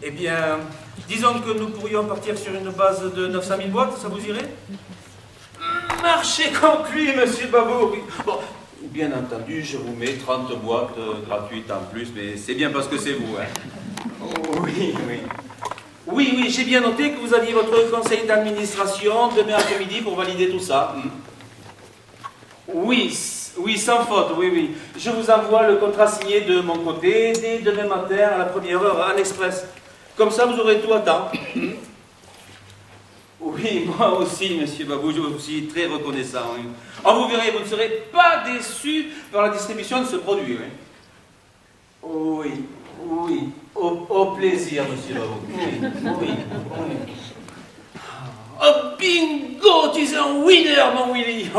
Eh bien, disons que nous pourrions partir sur une base de 900 000 boîtes, ça vous irait? Marché conclu, monsieur Babou. Bon, bien entendu, je vous mets 30 boîtes gratuites en plus, mais c'est bien parce que c'est vous, hein. Oh, oui, oui. Oui, j'ai bien noté que vous aviez votre conseil d'administration demain après-midi pour valider tout ça. Oui, sans faute, oui. Je vous envoie le contrat signé de mon côté dès demain matin à la première heure à l'Express. Comme ça, vous aurez tout à temps. Oui, moi aussi, monsieur Babou, je vous suis très reconnaissant. Oui. Oh, vous verrez, vous ne serez pas déçus par la distribution de ce produit. Oui. Au plaisir, monsieur Babou. Oui. Oh, bingo, tu es un winner, mon Willy.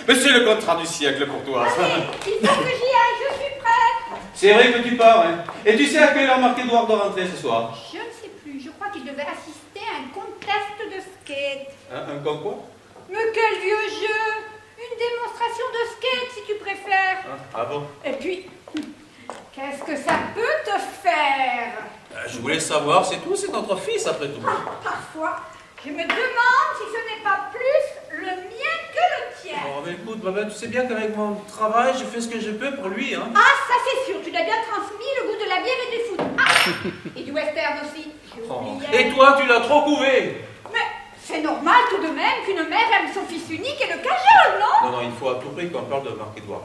Mais c'est le contrat du siècle, Courtoise. Allez, il faut que j'y aille, je suis prête. C'est vrai que tu pars, hein. Et tu sais à quelle heure Marc-Édouard doit rentrer ce soir? Je ne sais plus, je crois qu'il devait assister à un contest de skate. Un concours? Mais quel vieux jeu! Une démonstration de skate, si tu préfères. Ah bon? Et puis, qu'est-ce que ça peut te faire? Je voulais savoir, c'est tout, c'est notre fils après tout. Parfois, je me demande si ce n'est pas plus le mien que le tien. Oh, mais écoute, Babette, tu sais bien qu'avec mon travail, je fais ce que je peux pour lui, hein. Ah, ça c'est sûr, tu l'as bien transmis le goût de la bière et du foot. Ah, et du western aussi. Et toi, tu l'as trop couvé. Mais c'est normal tout de même qu'une mère aime son fils unique et le cajole, non? Non, il faut à tout prix qu'on parle de Marc-Édouard,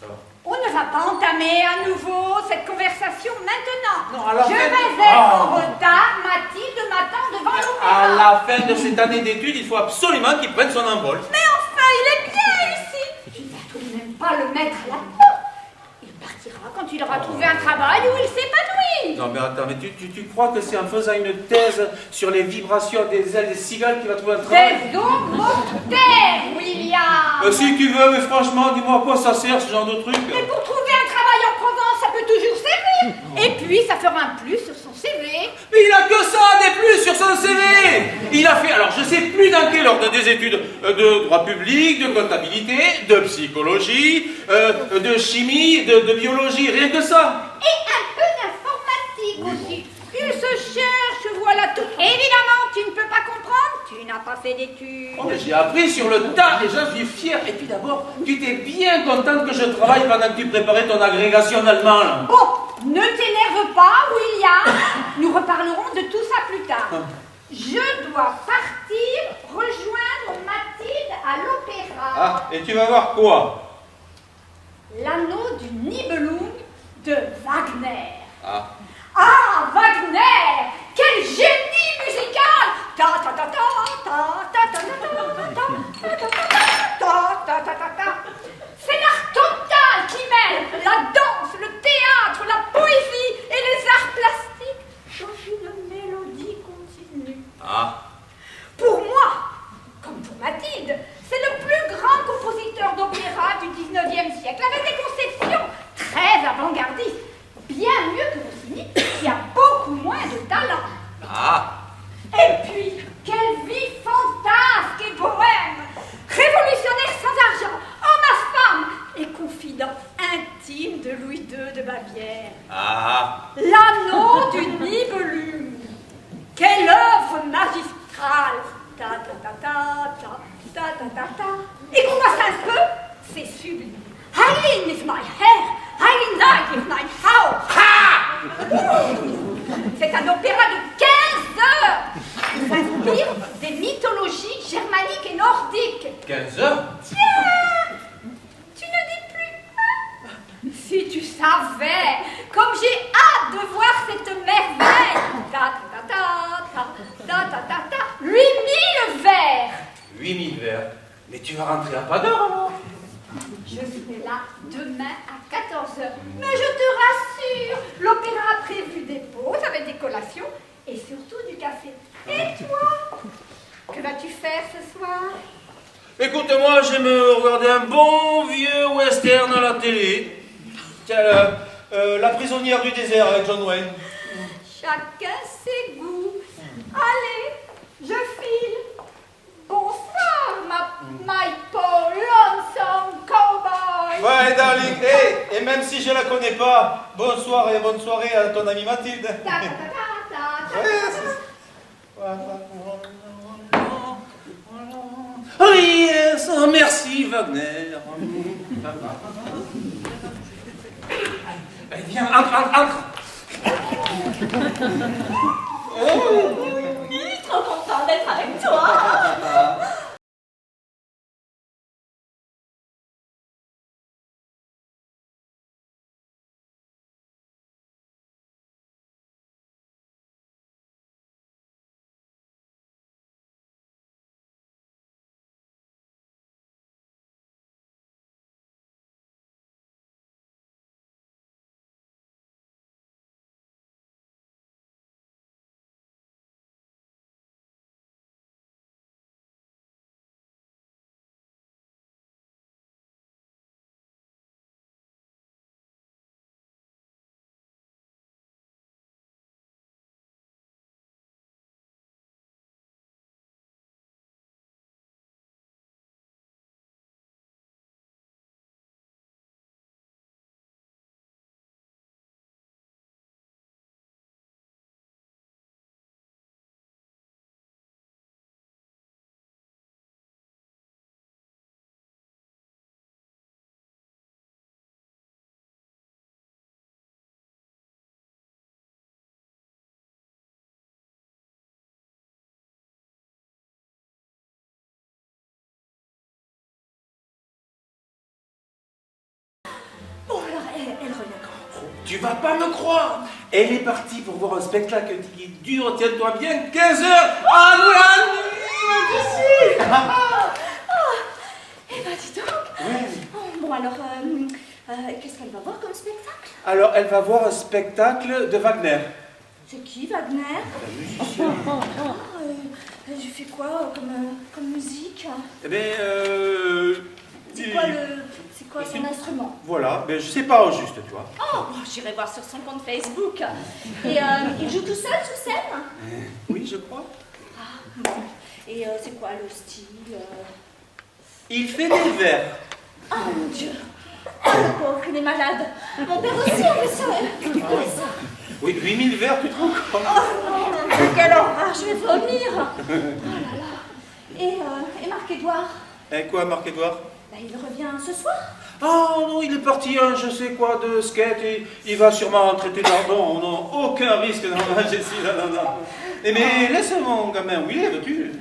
ça va. On ne va pas entamer à nouveau cette conversation maintenant. Non, à la je fin vais être en retard, Mathilde m'attend devant l'opéra. À la fin de cette année d'études, il faut absolument qu'il prenne son envol. Mais enfin, il est bien ici. Tu ne vas tout de même pas le mettre à la porte. Il partira quand il aura trouvé un travail où il s'épanouit. Non mais attends, mais tu crois que c'est en faisant une thèse sur les vibrations des ailes des cigales qu'il va trouver un travail? Des homotères, William. Si tu veux, mais franchement, dis-moi à quoi ça sert ce genre de truc? Mais pour trouver un travail en Provence, ça peut toujours servir. Et puis, ça fera un plus sur son CV. Mais il a que ça, des plus sur son CV. Il a fait, alors je sais plus dans quel ordre, des études de droit public, de comptabilité, de psychologie, de chimie, de biologie, rien que ça. Et un peu d'informatique aussi. Il se cherche, voilà tout. Évidemment, tu ne peux pas comprendre, tu n'as pas fait d'études. Oh, mais j'ai appris sur le tas et j'en suis fier. Et puis d'abord, tu étais bien contente que je travaille pendant que tu préparais ton agrégation d'allemand, là. Bon, ne t'énerve pas, William. Nous reparlerons de tout ça plus tard. Je dois partir rejoindre Mathilde à l'opéra. Ah, et tu vas voir quoi? L'anneau du Nibelung de Wagner. Ah, Wagner! Quel génie musical! Ta ta ta ta ta ta ta ta ta ta ta ta ta ta. C'est l'art total qui mêle la danse, le théâtre, la poésie et les arts plastiques dans une mélodie continue. Pour moi, comme pour Mathilde, c'est le plus grand compositeur d'opéra du 19e siècle, avec des conceptions très avant-gardistes, bien mieux que Rossini, qui a beaucoup moins de talent. Et puis, quelle vie fantasque et bohème, révolutionnaire sans argent, homme à femme et confident intime de Louis II de Bavière. L'anneau du Nibelung. Quelle œuvre magistrale! Ta ta ta ta ta ta ta ta ta. Écoute-moi ça un peu, c'est sublime. Heilin is my hair, Heilin light is my house. C'est un opéra de 15 heures. Il s'inspire des mythologies germaniques et nordiques. 15 heures? Tiens, tu ne dis plus. Si tu savais, comme j'ai hâte de voir cette merveille. Ta ta ta ta ta ta ta ta. 8000 vers. 8000 vers. Mais tu vas rentrer à pas d'heure alors? Je serai là demain à 14h. Mais je te rassure, l'opéra a prévu des pauses avec des collations et surtout du café. Et toi, que vas-tu faire ce soir? Écoute-moi, je vais me regarder un bon vieux western à la télé. Tiens, La prisonnière du désert avec John Wayne. Chacun ses goûts. Allez, je file. Bonsoir, my poor lonesome cowboy. oui. Ouais, darling, et même si je la connais pas, bonsoir et bonne soirée à ton amie Mathilde. Ta, ta, ta, ta, ta, Ouais, ta, ta. c'est... Oh yes, oh, merci Wagner. Allez, viens, entre. Oui, trop content d'être avec toi. Bon, alors, elle revient quand? Tu vas pas me croire. Elle est partie pour voir un spectacle qui dure, tiens-toi bien, 15 heures. Ah, nous la nuit, Eh ben, dis donc. Ouais. Bon, alors, qu'est-ce qu'elle va voir comme spectacle? Alors, elle va voir un spectacle de Wagner. C'est qui, Wagner? Un musicien. J'ai fait quoi comme musique? Eh bien, C'est quoi son instrument? Voilà, mais je sais pas au juste, tu vois. Oh, j'irai voir sur son compte Facebook. Et il joue tout seul sur scène? Oui, je crois. Ah, bon. Et c'est quoi le style? Il fait des vers. Oh mon Dieu! Oh, le pauvre, il est malade. Mon père aussi avait ça. Oui, 8000 vers, tu te rends compte? Oh non, quelle horreur, je vais vomir. Oh là là. Et Marc-Édouard? Et quoi, Marc-Édouard? Bah, il revient ce soir? Oh non, il est parti un je sais quoi de skate et il va sûrement traiter d'ardon. Non, aucun risque, non, Jessie, non. Eh mais laisse mon gamin, où il est, veux-tu?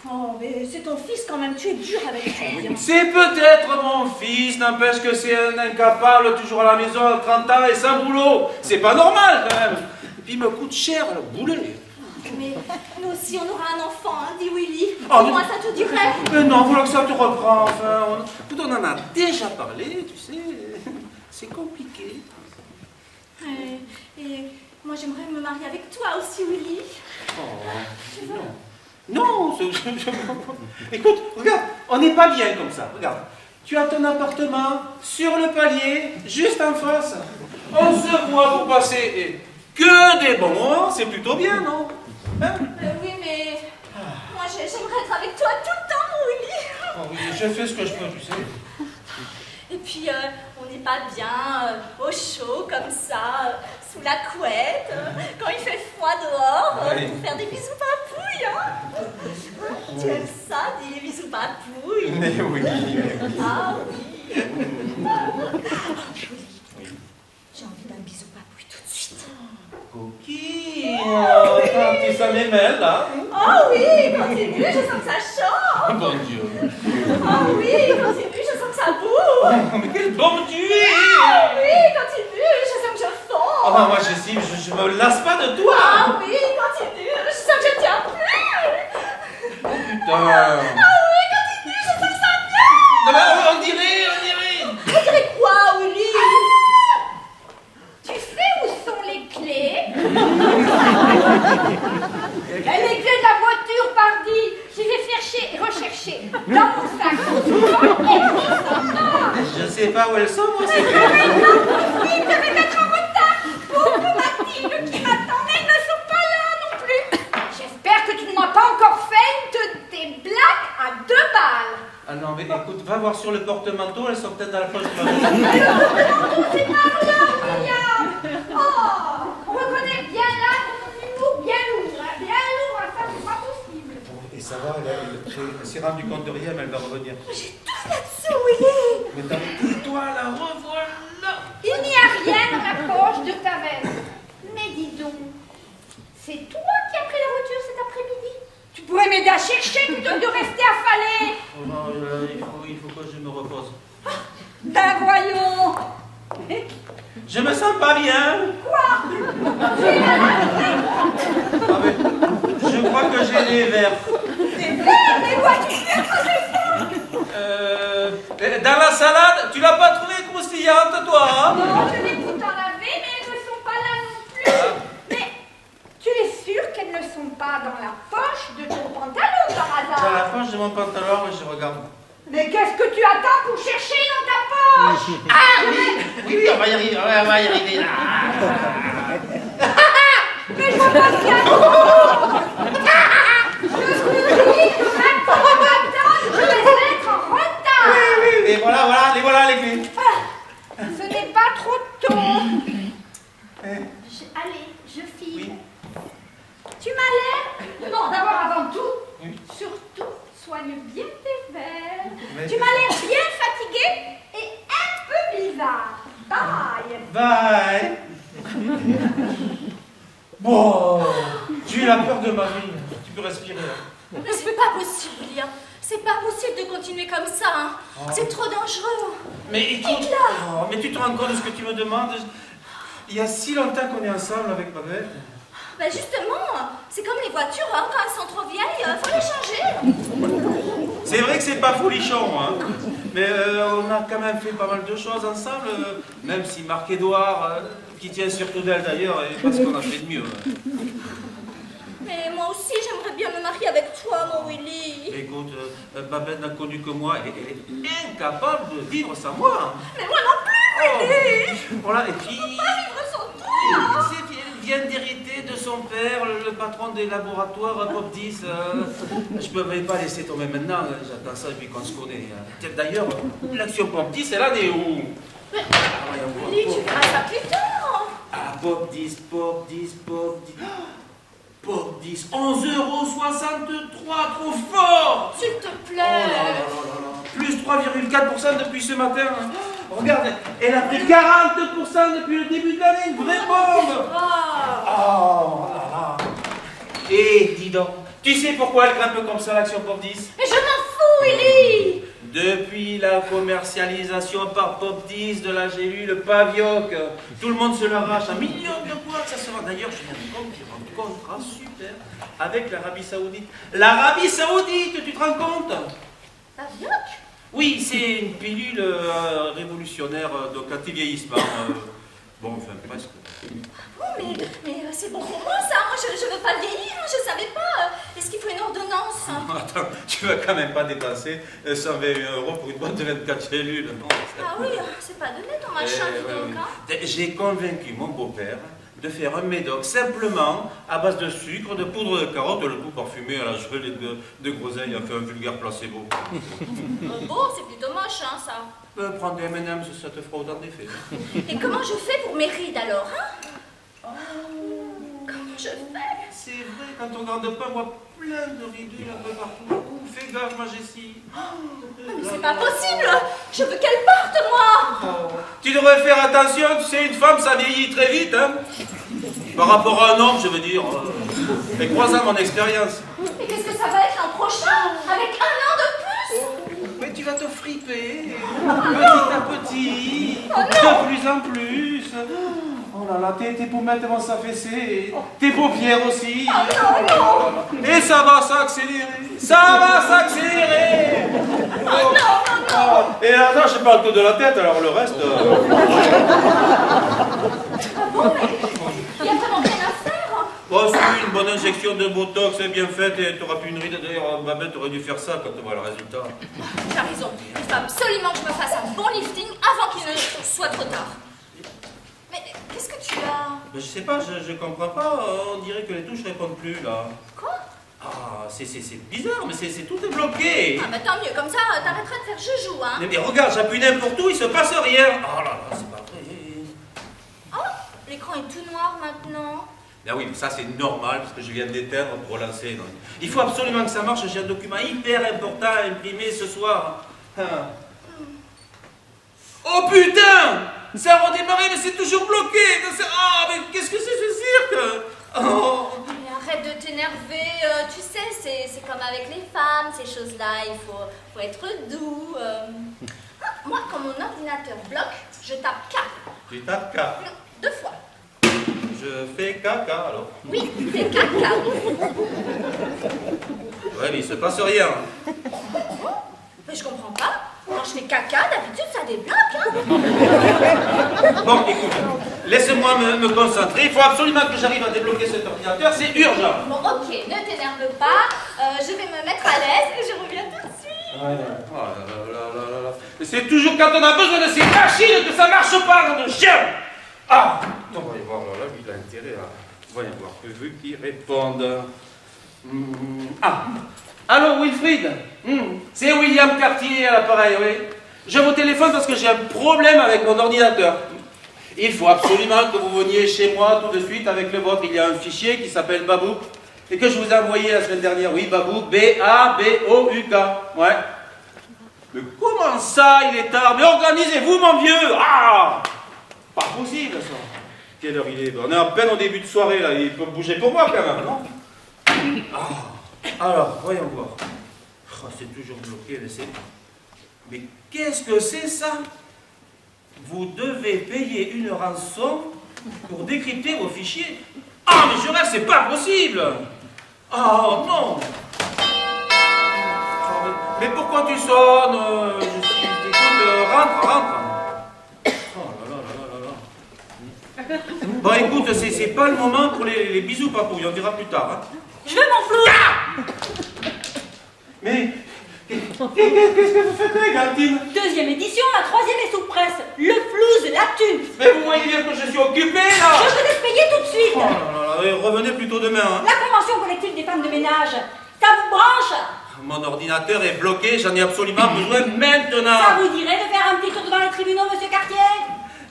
Oh, mais c'est ton fils quand même, tu es dur avec lui. C'est peut-être mon fils, n'empêche que c'est un incapable, toujours à la maison à 30 ans et sans boulot. C'est pas normal quand même. Et puis il me coûte cher le boulet. Mais nous aussi on aura un enfant, hein, dit Willy. Oh, Moi ça te dirait? Mais non, voilà que ça te reprend, enfin. On en a déjà parlé, tu sais. C'est compliqué. Et moi j'aimerais me marier avec toi aussi, Willy. Oh, non. Non, écoute, regarde, on n'est pas bien comme ça, regarde. Tu as ton appartement sur le palier, juste en face. On se voit pour passer et que des bons moments, c'est plutôt bien, non? Hein? Oui, mais moi j'aimerais être avec toi tout le temps, mon Willy. Oh oui, je fais ce que je peux, tu sais. Et puis on n'est pas bien au chaud comme ça, sous la couette, quand il fait froid dehors, pour faire des bisous papouilles. Hein? Tu aimes ça, des bisous papouilles? Mais oui. Ah oui. J'ai envie d'un bisou papouille tout de suite. Coquille, un petit ça m'émêle, là. Oh oui, continue, je sens que ça chante. Bon Dieu. Oh oui, continue, je sens que ça bouge. Mais quel bon tu es! Oh oui, continue, je sens que je fonds. Oh, moi, Jessie, je me lasse pas de toi! Ah oui, continue, je sens que je tiens plus. Oh putain! Ah oui, continue, je sens que ça vient. Non, mais on dirait! On dirait quoi, Willy? Tu sais où sont les clés? Les clés de la voiture, pardi. Je vais rechercher dans mon sac. Je sais pas où elles sont, moi, c'est Je vais être en retard. Pauvre Mathilde qui m'attend, elles ne sont pas là non plus. J'espère que tu ne m'as pas encore fait une de tes blagues à 2 balles. Ah non, mais écoute, Va voir sur le porte-manteau, elles sont peut-être dans la poche de ma C'est par là, William. Oh, on reconnaît bien là ton humour bien lourd, hein, bien lourd, hein, ça c'est pas possible. Et ça va, elle s'est rendue compte de rien, mais elle va revenir. J'ai tout là-dessous, Willy. Mais toi, la revoilà. Il n'y a rien dans la poche de ta veste. Mais dis donc, c'est toi qui as pris la voiture cet après-midi? Tu pourrais m'aider à chercher plutôt que de rester affalé. Oh non, il faut que je me repose. Ben voyons. Je me sens pas bien. Quoi? Ah, mais je crois que j'ai des verres. Des verres? Mais où as-tu fait Dans la salade, tu l'as pas trouvée croustillante, toi, hein? Non, je vais tout en laver, mais elles ne sont pas là non plus. Mais tu es sûr qu'elles ne sont pas dans la poche de ton pantalon par hasard? Dans la poche de mon pantalon, je regarde. Mais qu'est-ce que tu attends pour chercher dans ta poche? Ah oui, on va y arriver, on va y arriver. Mais je vois pas ce qu'il y a Je vous dis que maintenant, je vais être en retard. Oui, et voilà les clés. Ce n'est pas trop tôt. Eh, Allez, je file. Oui. Tu m'as l'air... Non, d'abord, avant tout, surtout, soigne bien tes verres. Mais- Tu m'as l'air bien fatigué et un peu bizarre. Bye. Bye. Bon, tu es la peur de ma vie. Tu peux respirer. Là. Mais c'est pas possible, William. C'est pas possible de continuer comme ça. Hein. Oh. C'est trop dangereux. Mais écoute, mais tu te rends compte de ce que tu me demandes? Il y a si longtemps qu'on est ensemble avec Babette. Ben justement, c'est comme les voitures, hein, quand elles sont trop vieilles, faut les changer. C'est vrai que c'est pas folichon, hein. Mais on a quand même fait pas mal de choses ensemble, même si Marc-Édouard, qui tient surtout d'elle d'ailleurs, et parce qu'on a fait de mieux. Mais moi aussi, j'aimerais bien me marier avec toi, mon Willy. Écoute, Babette n'a connu que moi et elle est incapable de vivre sans moi. Mais moi non plus, Willy. Voilà, et puis... Pas vivre sans toi. Elle vient d'hériter de son père, le patron des laboratoires Pop 10. Je ne peux pas laisser tomber maintenant, j'attends ça depuis qu'on se connaît. D'ailleurs, l'action Pop 10, elle en est où? Willy, tu verras ça plus tard. Ah, Pop 10, Pop 10, Pop 10. Pop 10, 11,63 €, trop fort! S'il te Oh plaît. là là là là. Plus 3,4% depuis ce matin. Regarde, elle a pris 40% depuis le début de l'année, une vraie bombe! Oh là là. Et dis donc, tu sais pourquoi elle grimpe comme ça l'action Pop 10? Mais je m'en fous, Willy. Depuis la commercialisation par Pop 10 de la gélule Pavioc, tout le monde se l'arrache, 1 million de boîtes, ça se vend. D'ailleurs, je viens de conclure un contrat super avec l'Arabie Saoudite. L'Arabie Saoudite, tu te rends compte? Pavioc? Oui, c'est une pilule révolutionnaire, donc anti-vieillissement. Bon, enfin, presque. Bon, mais c'est bon pour moi, ça. Moi, je veux pas vieillir, hein, je savais pas. Est-ce qu'il faut une ordonnance? Attends, tu vas quand même pas dépenser 121 € pour une boîte de 24 cellules. Non, Ah oui, c'est pas donné ton machin, dis donc, hein. J'ai convaincu mon beau-père de faire un médoc simplement à base de sucre, de poudre de carotte, le tout parfumé à la gelée de groseille, enfin un vulgaire placebo. Bon, c'est plutôt moche, hein, ça. Prends des M&M's, ça te fera autant d'effet. Et comment je fais pour mes rides, alors, hein? Comment je fais? C'est vrai, quand on garde pas, moi, plein de ridules un peu partout. Fais gaffe, ma Jessie. Mais c'est pas possible. Je veux qu'elle parte, moi. Tu devrais faire attention, tu sais, une femme, ça vieillit très vite, hein. Par rapport à un homme, je veux dire. Et crois-en mon expérience. Et qu'est-ce que ça va être l'an prochain? Avec 1 an de plus? Mais tu vas te friper, petit à petit, de plus en plus. Oh là là, tes pommettes vont s'affaisser, tes paupières aussi. Et ça va s'accélérer, ça va s'accélérer. Et là, non, je parle que de la tête, alors le reste... Bon, mais il y a vraiment rien à faire. Bon, c'est une bonne injection de Botox, c'est bien faite, et tu n'auras plus une ride. D'ailleurs, Babette aurait dû faire ça quand tu vois le résultat. Tu as raison. Il faut absolument que je me fasse un bon lifting avant qu'il ne soit trop tard. Mais qu'est-ce que tu as? Ben, je sais pas, je comprends pas, on dirait que les touches répondent plus, là. Quoi? Ah, c'est bizarre, mais c'est tout est bloqué. Ah bah tant mieux, comme ça t'arrêteras de faire joujou, hein. Mais regarde, j'appuie n'importe où, il se passe rien. Oh là là, c'est pas vrai. Oh, l'écran est tout noir maintenant. Ah oui, mais ça c'est normal parce que je viens d'éteindre pour relancer. Donc, il faut absolument que ça marche, j'ai un document hyper important à imprimer ce soir. Ah. Oh putain! Ça a redémarré, mais c'est toujours bloqué! Ah, mais qu'est-ce que c'est ce cirque? Oh. Mais arrête de t'énerver, tu sais, c'est comme avec les femmes, ces choses-là, il faut être doux. Moi, quand mon ordinateur bloque, je tape K. Tu tapes K. Non, 2 fois. Je fais caca alors. Oui, c'est caca. Ouais, mais il se passe rien. Mais je comprends pas. Quand je fais caca, d'habitude, ça débloque, hein. Bon, écoute, laisse-moi me concentrer. Il faut absolument que j'arrive à débloquer cet ordinateur, c'est urgent. Bon, ok, ne t'énerve pas. Je vais me mettre à l'aise et je reviens tout de suite. Oh là là. Mais c'est toujours quand on a besoin de ces machines que ça marche pas, nom de chien. Ah, on va y voir, là, lui, il a intérêt à... Voyons voir, vu qu'il réponde. Ah, allô, Wilfried. C'est William Cartier à l'appareil, oui. Je vous téléphone parce que j'ai un problème avec mon ordinateur. Il faut absolument que vous veniez chez moi tout de suite avec le vôtre. Il y a un fichier qui s'appelle Babouk et que je vous ai envoyé la semaine dernière. Oui, Babouk, B-A-B-O-U-K. Ouais. Mais comment ça, il est tard? Mais organisez-vous, mon vieux. Ah, pas possible, ça. Quelle heure il est? On est en peine au début de soirée, là. Il peut bouger pour moi, quand même, non? Ah. Alors, voyons voir. Oh, c'est toujours bloqué, mais qu'est-ce que c'est, ça? Vous devez payer une rançon pour décrypter vos fichiers. Ah, mais je rêve, c'est pas possible. Oh, non. Oh, mais pourquoi tu sonnes? Écoute, rentre. Bon, écoute, c'est pas le moment pour les bisous, papouille, on dira plus tard. Hein. Je veux mon flou. Ah, mais qu'est-ce que vous faites, Gantine? 2e édition, la 3e est sous presse. Le flouze, l'actu. Mais vous voyez bien que je suis occupé, là. Je te laisse payer tout de suite. Oh là là, revenez plutôt demain. Hein. La convention collective des femmes de ménage, ça vous branche? Mon ordinateur est bloqué, j'en ai absolument besoin maintenant. Ça vous dirait de faire un petit tour devant les tribunaux, monsieur Cartier?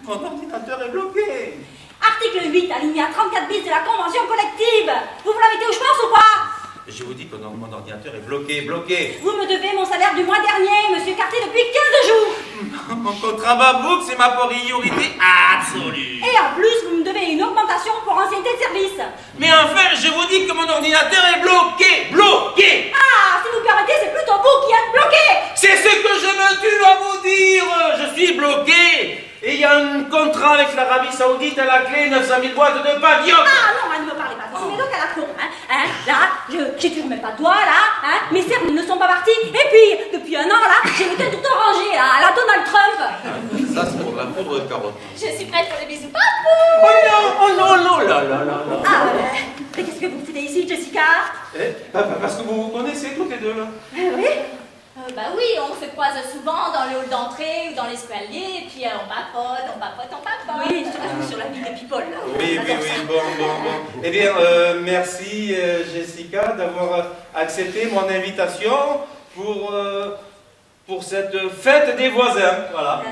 Mon ordinateur est bloqué. Article 8, alinéa 34 bis de la convention collective. Vous la mettez où je pense ou pas? Je vous dis que mon ordinateur est bloqué. Vous me devez mon salaire du mois dernier, monsieur Cartier, depuis 15 jours. Mon contrat Babouk, c'est ma priorité absolue. Et en plus, vous me devez une augmentation pour ancienneté de service. Mais enfin, je vous dis que mon ordinateur est bloqué. Ah, si vous permettez, c'est plutôt vous qui êtes bloqué. C'est ce que je me tue à vous dire. Je suis bloqué. Et il y a un contrat avec l'Arabie Saoudite à la clé, 900 000 boîtes de pavillon. Ah non, ne me parlez pas de mais donc à la con, hein. Là, j'ai toujours même pas de doigt, là, hein. Mes cernes ne sont pas partis. Et puis, depuis un an, là, j'ai le teint tout orangé, là, à la Donald Trump. Ça, c'est pour la poudre de carotte. Je suis prête pour les bisous, papou. Oh non, là. Ah, mais qu'est-ce que vous foutez ici, Jessica? Parce que vous vous connaissez toutes les deux, là. Oui. Bah oui, on se croise souvent dans le hall d'entrée ou dans l'escalier, et puis on papote. Oui, surtout sur la vie des people, là. Oui, bon. Eh bien, merci Jessica d'avoir accepté mon invitation pour cette fête des voisins. Voilà.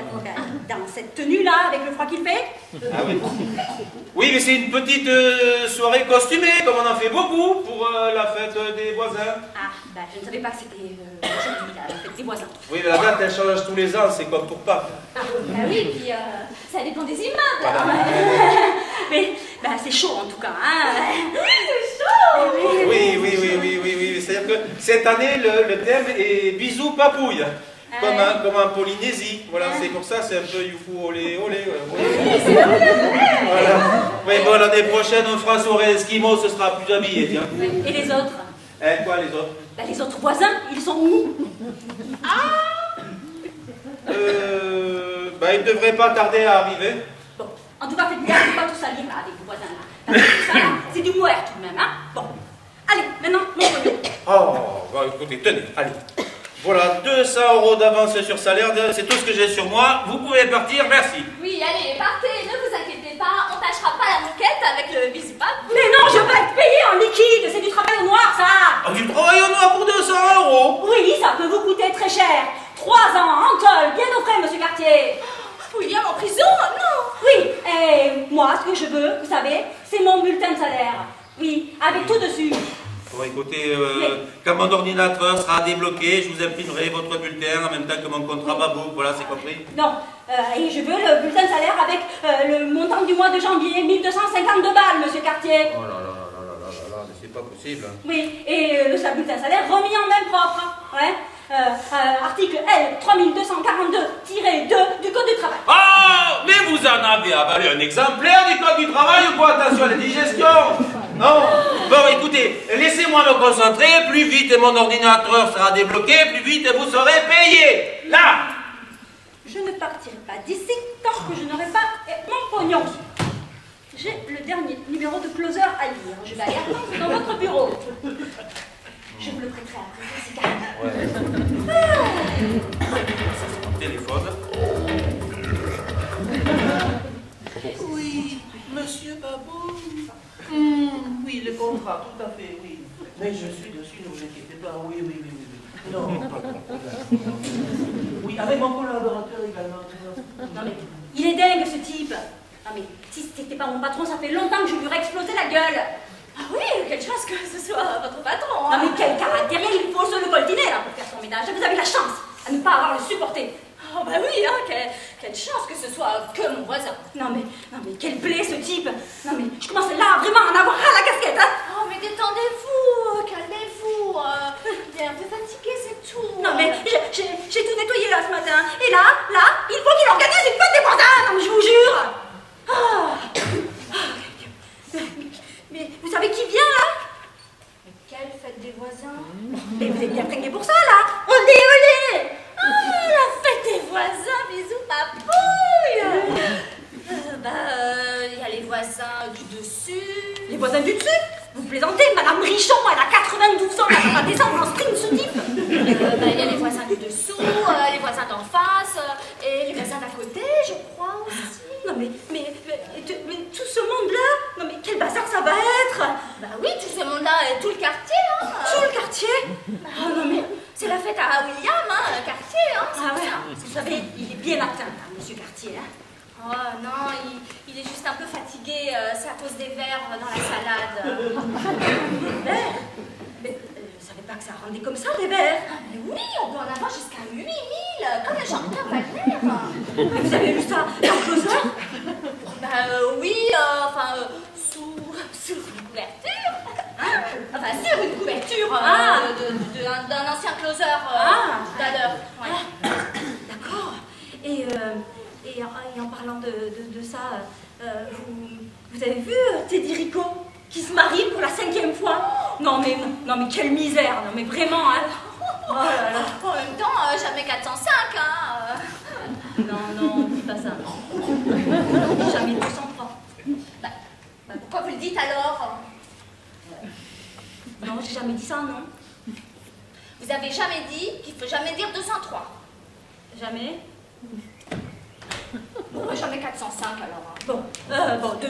Dans cette tenue-là, avec le froid qu'il fait? Ah oui. Oui, mais c'est une petite soirée costumée, comme on en fait beaucoup pour la fête des voisins. Ah, bah je ne savais pas que c'était aujourd'hui, la fête des voisins. Oui, mais la date, elle change tous les ans, c'est comme pour Pâques. Ah, bah oui, puis ça dépend des immeubles. Voilà. Mais, bah c'est chaud en tout cas, hein. C'est chaud. Oui. C'est-à-dire que cette année, le thème est bisous papouille. Comme en Polynésie. Voilà, c'est pour ça, c'est un peu youfou olé. Voilà. Oui, bon, l'année prochaine, on fera soirée esquimau, ce sera plus habillé, tiens. Et les autres? Quoi, les autres? Bah les autres voisins, ils sont où? Ils ne devraient pas tarder à arriver. Bon, en tout cas, faites bien de pas tout salir là avec vos voisins là. Parce que tout ça, là, c'est du moer tout de même, hein. Bon, allez, maintenant, montre-le. Oh, bah écoutez, tenez, allez. Voilà, 200 € d'avance sur salaire, c'est tout ce que j'ai sur moi. Vous pouvez partir, merci. Oui, allez, partez, ne vous inquiétez pas, on tâchera pas la moquette avec le bisou papou. Mais non, je vais pas être payé en liquide, c'est du travail au noir, ça. Oh, du travail c'est mon bulletin de salaire. Oui, avec tout dessus. Bon, écoutez, quand mon ordinateur sera débloqué, je vous imprimerai votre bulletin en même temps que mon contrat Babouk. Voilà, c'est compris? Non, et je veux le bulletin de salaire avec le montant du mois de janvier, 1252 balles, monsieur Cartier. Oh là là là là là là là, mais c'est pas possible. Hein. Oui, et le bulletin de salaire remis en main propre. Ouais. Article L 3242-2 du Code du travail. Ah, mais vous en avez avalé un exemplaire du Code du travail ou quoi? Attention à la digestion. Non. Bon, écoutez, laissez-moi me concentrer. Plus vite mon ordinateur sera débloqué, plus vite vous serez payé. Là. Je ne partirai pas d'ici tant que je n'aurai pas mon pognon. J'ai le dernier numéro de closer à lire. Je vais aller attendre dans votre bureau. Je vous le prêterai après, Jessica. Téléphone. Oui, monsieur Babou. Oui, le contrat, tout à fait, oui. Mais je suis dessus, ne vous inquiétez pas. Oui. Non, pas de problème. Oui, avec mon collaborateur également. Non mais, il est dingue ce type. Non mais, si c'était pas mon patron, ça fait longtemps que je lui aurais explosé la gueule. Ah oui, quelle chance que ce soit votre patron. Non mais quel caractère, il faut se le coltiner là pour faire son ménage. Vous avez la chance à ne pas avoir le supporté. Oh bah oui, hein, quelle chance que ce soit que mon voisin. Non mais quel plaît ce type. Non mais, je commence là vraiment à en avoir ras la casquette, hein. Oh mais détendez-vous, calmez-vous. Il est un peu fatigué, c'est tout. Non mais, j'ai tout nettoyé là ce matin. Et là, il faut qu'il organise une fête des voisins. Non mais je vous jure. Mais vous savez qui vient là? Mais quelle fête des voisins? Mais vous êtes bien prégnés pour ça là. Olé. Ah, la fête des voisins, bisous papouille. Il y a les voisins du dessus. Les voisins du dessus? Vous plaisantez, Madame Richon, elle a 92 ans, elle va descendre en string soutif. Il y a les voisins du dessous, les voisins d'en face, et les voisins d'à côté, je crois aussi. Non mais tout ce monde-là, non mais quel bazar ça va être? Bah oui, tout ce monde-là, et tout le quartier, hein. Tout le quartier? Oh non mais, c'est la fête à William, hein, quartier, hein. ah ouais, vous savez, il est bien atteint, là, monsieur Cartier, hein. Oh non, il est juste un peu fatigué, c'est à cause des verres dans la salade. Des verres? Mais vous savez pas que ça rendait comme ça, des verres? Ah, mais oui, on peut en avoir jusqu'à 8000, comme le chanteur Wagner. Mais vous avez vu ça dans Closer? Oui, sous une couverture. Enfin, sur une couverture d'un ancien closer d'Ader. Ouais. D'accord. Et en parlant de ça, vous avez vu Teddy Rico qui se marie pour la 5e fois? Non mais quelle misère, non mais vraiment, hein. Oh là là. En même temps, jamais 405, hein. Non, dis pas ça. Jamais 203. Pourquoi vous le dites alors? Non, j'ai jamais dit ça, non. Vous avez jamais dit qu'il faut jamais dire 203. Jamais. Pourquoi jamais 405 alors? De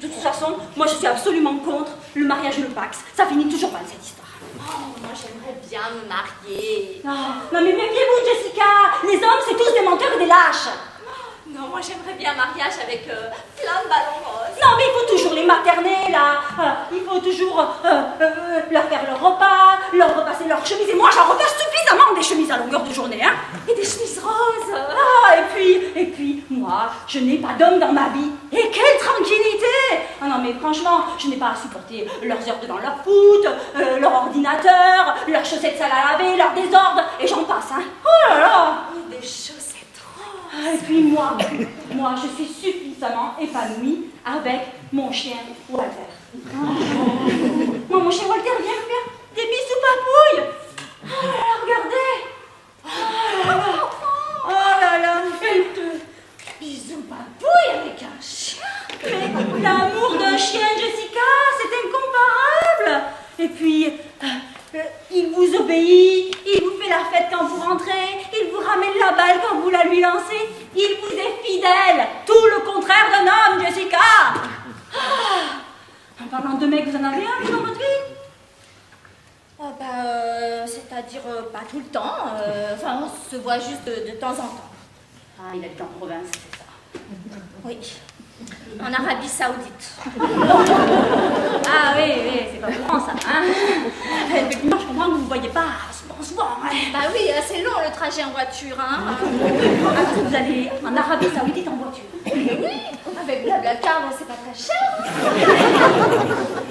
toute façon, moi je suis absolument contre le mariage et le Pax. Ça finit toujours mal cette histoire. Oh, moi j'aimerais bien me marier. Non mais méfiez-vous, Jessica. Les hommes, c'est tous des menteurs et des lâches. Non, moi j'aimerais bien un mariage avec plein de ballons roses. Non, mais il faut toujours les materner, là. Il faut toujours leur faire leur repas, leur repasser leurs chemises. Et moi, j'en repasse suffisamment des chemises à longueur de journée, hein. Et des chemises roses. Et puis, moi, je n'ai pas d'homme dans ma vie. Et quelle tranquillité. Ah non, mais franchement, je n'ai pas à supporter leurs heures devant leur foot, leur ordinateur, leurs chaussettes sales à laver, leur désordre, et j'en passe, hein. Oh là là. Des chaussettes roses. Et puis moi, je suis suffisamment épanouie avec mon chien Walter. Moi, mon chien Walter vient me faire des bisous papouilles. Oh là là, regardez. Oh là là, Bisous papouille avec un chien. mais l'amour d'un chien, Jessica, c'est incomparable. Et puis, il vous obéit, il vous fait la fête quand vous rentrez, il vous ramène la balle quand vous la lui lancez, il vous est fidèle, tout le contraire d'un homme, Jessica. En parlant de mecs, vous en avez un dans votre vie? C'est-à-dire pas tout le temps. Enfin, on se voit juste de temps en temps. Ah, il habite en province, c'est ça. Oui. En Arabie Saoudite. Ah oui, c'est pas courant ça. Hein. Effectivement, je comprends que vous ne voyez pas souvent. Hein. Bah oui, c'est long le trajet en voiture. Hein. Parce que vous allez en Arabie Saoudite en voiture. Oui, avec Blablacar, c'est pas très cher.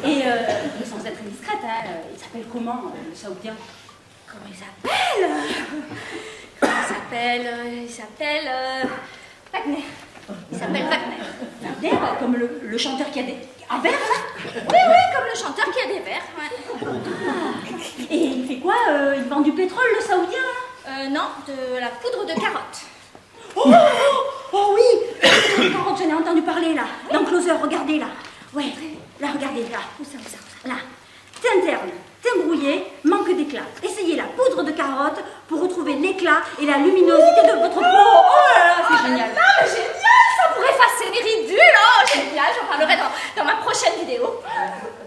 Et sans être indiscrète, hein, il s'appelle comment le Saoudien? Comment il s'appelle? Il s'appelle Wagner. Il s'appelle Wagner. Wagner, comme le chanteur qui a des... Un verre, là? Oui, comme le chanteur qui a des verres. Ouais. Ah. Et il fait quoi? Il vend du pétrole, le Saoudien, là? Non, de la poudre de carotte. Oh oui! Quand j'en ai entendu parler, là. Dans Closer, regardez, là. Ouais, là, regardez, là. Où ça? Là. Teint terne, teint brouillé, manque d'éclat. Essayez la poudre de carotte pour retrouver l'éclat et la luminosité de votre peau. Oh là là, c'est génial. Non, mais génial! Ça pourrait effacer les ridules. Oh, génial! J'en parlerai dans ma prochaine vidéo.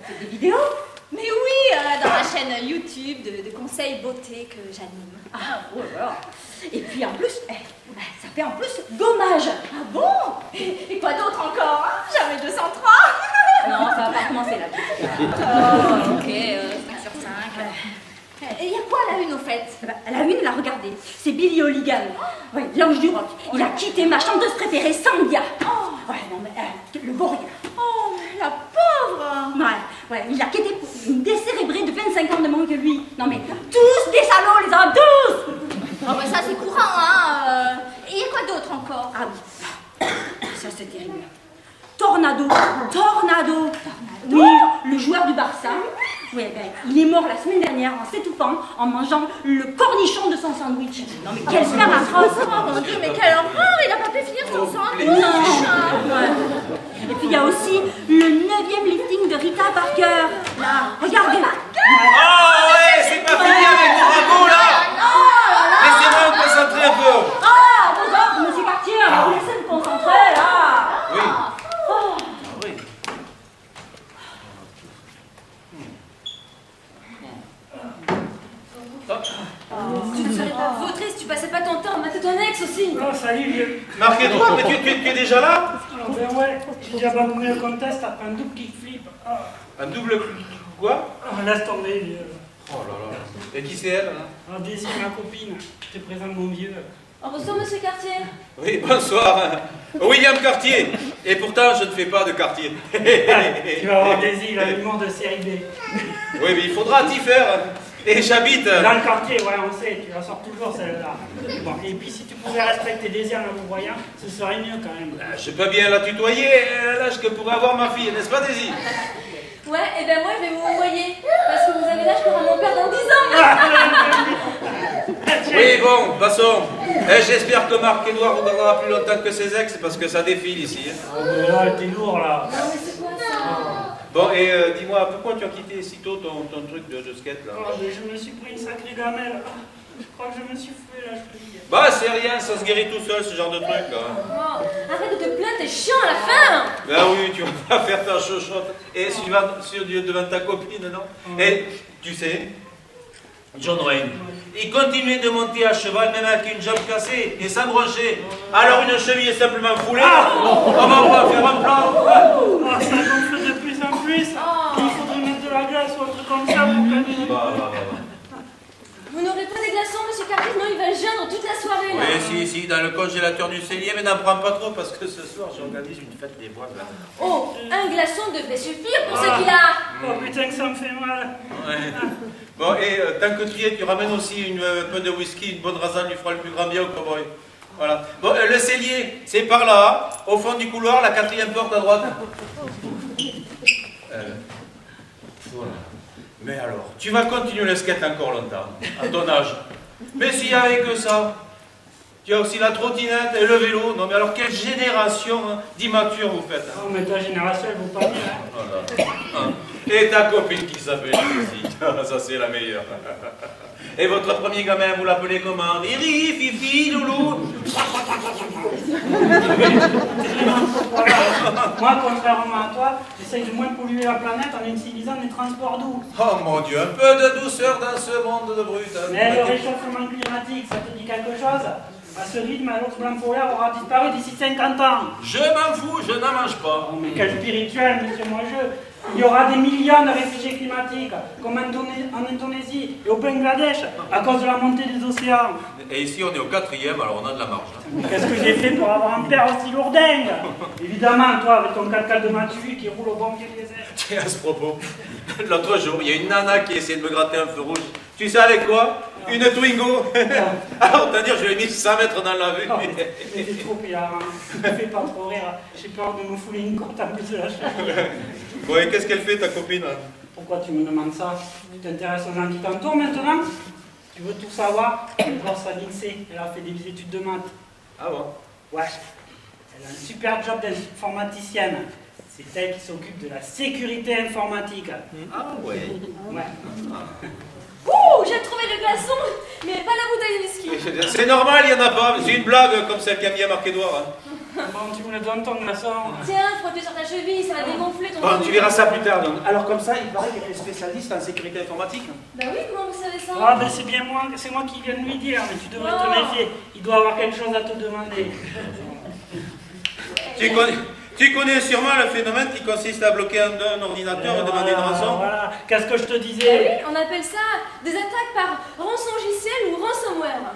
C'est des vidéos? Mais oui, dans ma chaîne YouTube de conseils beauté que j'anime. Ah, voilà. Et puis en plus, ça fait en plus gommage. Ah bon? Et quoi d'autre encore? Jamais 203. Non, ça va pas commencer là. Oh, ok, 5 sur 5. Et il y a quoi à la une au fait? La une, là, regardez, c'est Billy O'Ligan. Ouais, l'ange du rock. Il a quitté ma chanteuse préférée, Sandia. Ouais, non, mais le gorille. Oh, la pauvre! Ouais, il a quitté pour une décérébrée de 25 ans de moins que lui. Non, mais tous des salauds, les Arabes, tous! Oh, bah ça c'est courant, hein. Et il y a quoi d'autre encore? Ah oui, ça c'est terrible. Tornado. Oui, le joueur du Barça. Ouais, il est mort la semaine dernière en s'étouffant en mangeant le cornichon de son sandwich. Non mais quel frère atroce! Oh mon Dieu, mais quelle horreur! Il a pas pu finir son sandwich! Non. Ouais. Et puis il y a aussi le 9e lifting de Rita Parker. Là, regardez. Oh ouais, c'est pas fini avec vos ragots là. Laissez-moi me concentrer un peu. Ah, vos ordres, monsieur Cartier, vous laissez me concentrer là. Oui. Oh. Oui. Tu ne serais pas vautré si tu passais pas ton temps à mater ton ex aussi. Oh, salut vieux. Marquez-toi, mais tu es déjà là? Ben ouais, j'ai déjà abandonné le contest après un double kickflip. Ah, Un double quoi? laisse tomber vieux. Oh là là. Et qui c'est elle là? Ah, Daisy, ma copine, je te présente mon vieux. Oh, bonsoir, monsieur Cartier. Oui, bonsoir. William Cartier. Et pourtant, je ne fais pas de quartier. Tu vas voir Daisy, il a l'humour de série B. Oui, mais il faudra t'y faire. Et j'habite... Dans le quartier, ouais, on sait, tu la sors toujours celle-là. Bon, et puis si tu pouvais respecter Daisy en la vous voyant, ce serait mieux quand même. Je peux bien la tutoyer, l'âge que pourrait avoir ma fille, n'est-ce pas Daisy? Ouais, et ben moi je vais vous envoyer. Parce que vous avez l'âge qu'aura mon père dans 10 ans. Oui, bon, passons. J'espère que Marc-Édouard vous gardera plus longtemps que ses ex, parce que ça défile ici. Oh, mais là, t'es lourd là. Non, mais c'est quoi ça? Bon, et dis-moi, pourquoi tu as quitté si tôt ton truc de skate là? Oh, mais je me suis pris une sacrée gamelle. Je crois que je me suis foué là, je te dis. Bah, c'est rien, ça se guérit tout seul, ce genre de truc là. Oh, arrête de te plaindre, t'es chiant à la fin. Ben oui, tu vas pas faire ta chochotte. Et si tu vas devant ta copine, non? Et tu sais, John Wayne, il continuait de monter à cheval même avec une jambe cassée et sans brancher. Alors une cheville est simplement foulée. Comment on va faire un plan? Oh, ça gonfle de plus en plus. Il faudrait mettre de la glace ou un truc comme ça pour calmer. Bah. Vous n'aurez pas des glaçons, monsieur Cartier, sinon il va geindre toute la soirée là. Oui, si, dans le congélateur du cellier, mais n'en prends pas trop parce que ce soir j'organise une fête des bois là. Oh, un glaçon devrait suffire pour ce qu'il a. Oh putain que ça me fait mal. Ouais. Bon, et tant que tu y es, tu ramènes aussi un peu de whisky, une bonne rasade, lui fera le plus grand bien au cowboy. Voilà. Bon, le cellier, c'est par là, au fond du couloir, la 4e porte à droite. Voilà. Mais alors, tu vas continuer le skate encore longtemps, à ton âge. Mais s'il n'y avait que ça, tu as aussi la trottinette et le vélo. Non mais alors, quelle génération d'immatures vous faites hein? Oh mais ta génération elle vaut pas mieux hein. Voilà. Hein. Et ta copine qui s'appelle Lucie, ça c'est la meilleure. Et votre premier gamin, vous l'appelez comment? Riri, Fifi, Loulou. Moi, contrairement à toi, j'essaye de moins polluer la planète en utilisant des transports doux. Oh mon Dieu, un peu de douceur dans ce monde de brut. Hein. Mais le réchauffement climatique, ça te dit quelque chose? À ce rythme, l'ours blanc polaire aura disparu d'ici 50 ans. Je m'en fous, je n'en mange pas. Oh, mais quel spirituel, monsieur Moigeux. Il y aura des millions de réfugiés climatiques, comme en Indonésie et au Bangladesh, à cause de la montée des océans. Et ici, on est au 4e, alors on a de la marge. Mais qu'est-ce que j'ai fait pour avoir un père aussi lourdingue? Évidemment, toi, avec ton 4x4 de Mathieu qui roule au bon pied des airs. Tiens, à ce propos, l'autre jour, il y a une nana qui essayait de me gratter un feu rouge. Tu sais avec quoi? Une Twingo. Alors, autant dire, je l'ai mis 100 mètres dans la vue. Oh, mais c'est trop hilarant. Tu me fais pas trop rire. J'ai peur de me fouler une côte en plus de la chaîne. Bon, et qu'est-ce qu'elle fait, ta copine? Pourquoi tu me demandes ça? Tu t'intéresses aux gens qui t'entourent maintenant? Tu veux tout savoir? Elle bosse à l'INSEE. Elle a fait des études de maths. Ah bon? Ouais. Elle a un super job d'informaticienne. C'est elle qui s'occupe de la sécurité informatique. Ah ouais. Ouais. Ouh, j'ai trouvé le glaçon, mais pas la bouteille de whisky. C'est normal, il n'y en a pas. C'est une blague comme celle qui a mis à marquer Edouard. Bon, tu me le donnes ton glaçon. Tiens, frotte sur ta cheville, ça va dégonfler ton Bon, tu verras ça plus tard. Donc. Alors comme ça, il paraît qu'elle est spécialiste en sécurité informatique. Bah oui, comment vous savez ça? Ah ben c'est bien moi, c'est moi qui viens de lui dire, mais tu devrais te méfier. Il doit avoir quelque chose à te demander. Tu connais sûrement le phénomène qui consiste à bloquer un ordinateur et demander une rançon. Voilà, qu'est-ce que je te Bah disais? oui, on appelle ça des attaques par rançongiciel ou ransomware.